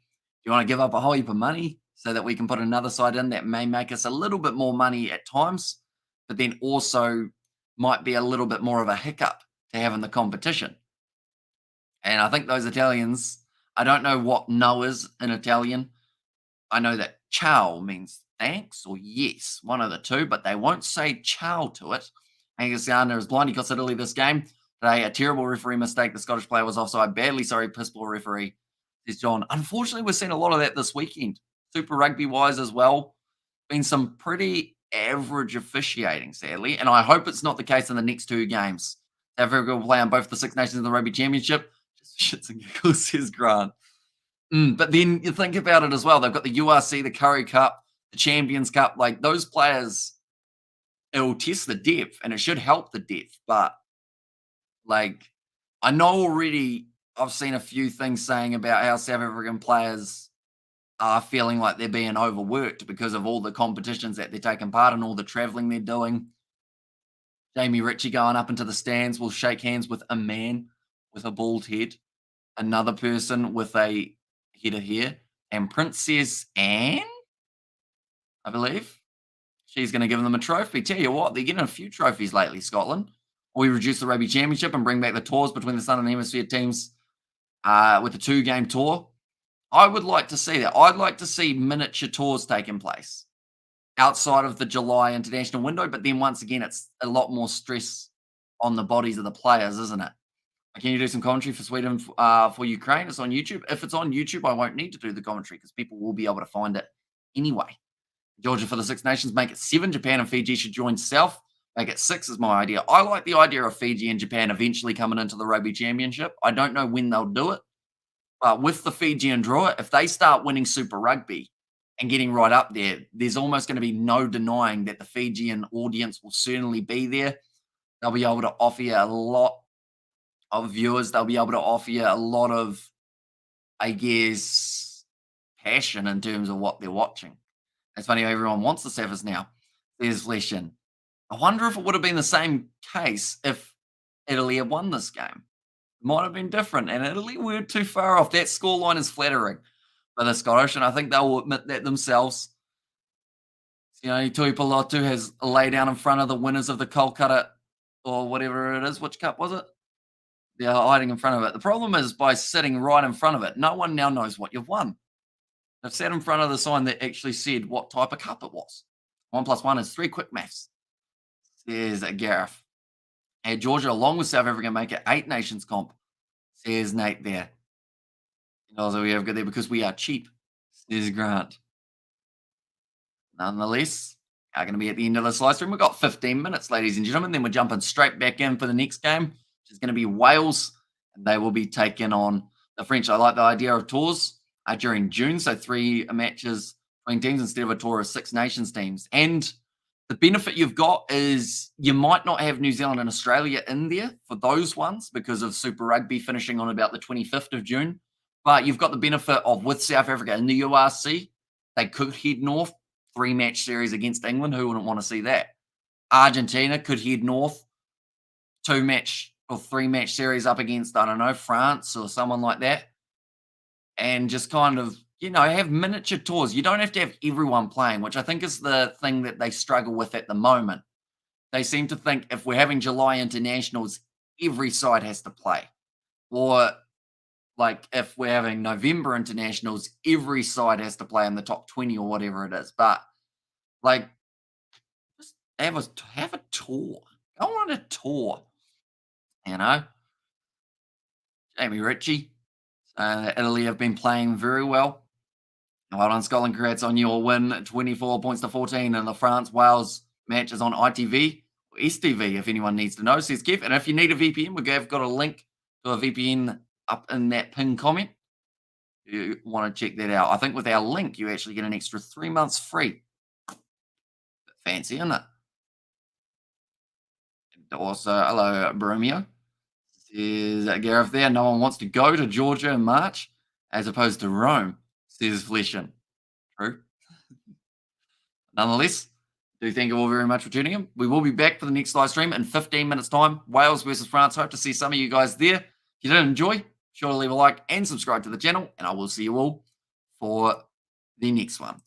S1: you want to give up a whole heap of money so that we can put another side in that may make us a little bit more money at times, but then also might be a little bit more of a hiccup to have in the competition. And I think those Italians, I don't know what no is in Italian. I know that ciao means thanks or yes, one of the two, but they won't say ciao to it. Angus Gardner is blind. He cost Italy this game. Today, a terrible referee mistake. The Scottish player was offside. Badly sorry, piss poor referee, says John. Unfortunately, we're seeing a lot of that this weekend. Super Rugby-wise as well. Been some pretty average officiating, sadly. And I hope it's not the case in the next two games. South Africa will play on both the Six Nations and the Rugby Championship. Just shits and giggles, says Grant. But then you think about it as well. They've got the URC, the Curry Cup, the Champions Cup. Like those players, it will test the depth and it should help the depth. But like, I know already I've seen a few things saying about how South African players are feeling like they're being overworked because of all the competitions that they're taking part in, all the traveling they're doing. Jamie Ritchie going up into the stands will shake hands with a man with a bald head, another person with a head of hair, and Princess Anne, I believe. She's going to give them a trophy. Tell you what, they're getting a few trophies lately, Scotland. We reduce the Rugby Championship and bring back the tours between the Southern Hemisphere teams with a two-game tour. I would like to see that. I'd like to see miniature tours taking place outside of the July international window, but then once again, it's a lot more stress on the bodies of the players, isn't it? Can you do some commentary for Sweden for Ukraine? It's on YouTube. If it's on YouTube, I won't need to do the commentary because people will be able to find it anyway. Georgia for the Six Nations, make it 7. Japan and Fiji should join South. Make it 6 is my idea. I like the idea of Fiji and Japan eventually coming into the Rugby Championship. I don't know when they'll do it. But with the Fijian draw, if they start winning Super Rugby and getting right up there, there's almost going to be no denying that the Fijian audience will certainly be there. They'll be able to offer you a lot of viewers. They'll be able to offer you a lot of, I guess, passion in terms of what they're watching. It's funny how everyone wants the Savas now. There's Fleshin. I wonder if it would have been the same case if Italy had won this game. It might have been different, and Italy weren't too far off. That scoreline is flattering for the Scottish, and I think they'll admit that themselves. You know, Tui Pilotu has a lay down in front of the winners of the Kolkata or whatever it is. Which cup was it? They're hiding in front of it. The problem is by sitting right in front of it, no one now knows what you've won. They've sat in front of the sign that actually said what type of cup it was. 1+1 is 3 quick maths, says Gareth. And Georgia, along with South Africa, make it 8 nations comp, says Nate there. And also, we have got there because we are cheap, says Grant. Nonetheless, are going to be at the end of this live stream. We've got 15 minutes, ladies and gentlemen. Then we're jumping straight back in for the next game, which is going to be Wales, and they will be taking on the French. I like the idea of tours during June, so 3 matches between teams instead of a tour of 6 nations teams. And the benefit you've got is you might not have New Zealand and Australia in there for those ones because of Super Rugby finishing on about the 25th of June. But you've got the benefit of with South Africa in the URC, they could head north, 3-match series against England. Who wouldn't want to see that? Argentina could head north, 2-match or 3-match series up against, I don't know, France or someone like that. And just kind of, have miniature tours. You don't have to have everyone playing, which I think is the thing that they struggle with at the moment. They seem to think if we're having July internationals, every side has to play. Or like if we're having November internationals, every side has to play in the top 20 or whatever it is. But like, just have a tour. Go on a tour. Jamie Ritchie. Italy have been playing very well. Well done, Scotland. Congrats on your win. 24 points to 14 in the France-Wales match is on ITV or STV, if anyone needs to know, says Kev. And if you need a VPN, we've got a link to a VPN up in that pinned comment. You want to check that out. I think with our link, you actually get an extra 3 months free. Fancy, isn't it? And also, hello, Bromeo. Says Gareth there. No one wants to go to Georgia in March as opposed to Rome, says Fleshin. True. Nonetheless, do thank you all very much for tuning in. We will be back for the next live stream in 15 minutes' time. Wales versus France. Hope to see some of you guys there. If you did enjoy, be sure to leave a like and subscribe to the channel, and I will see you all for the next one.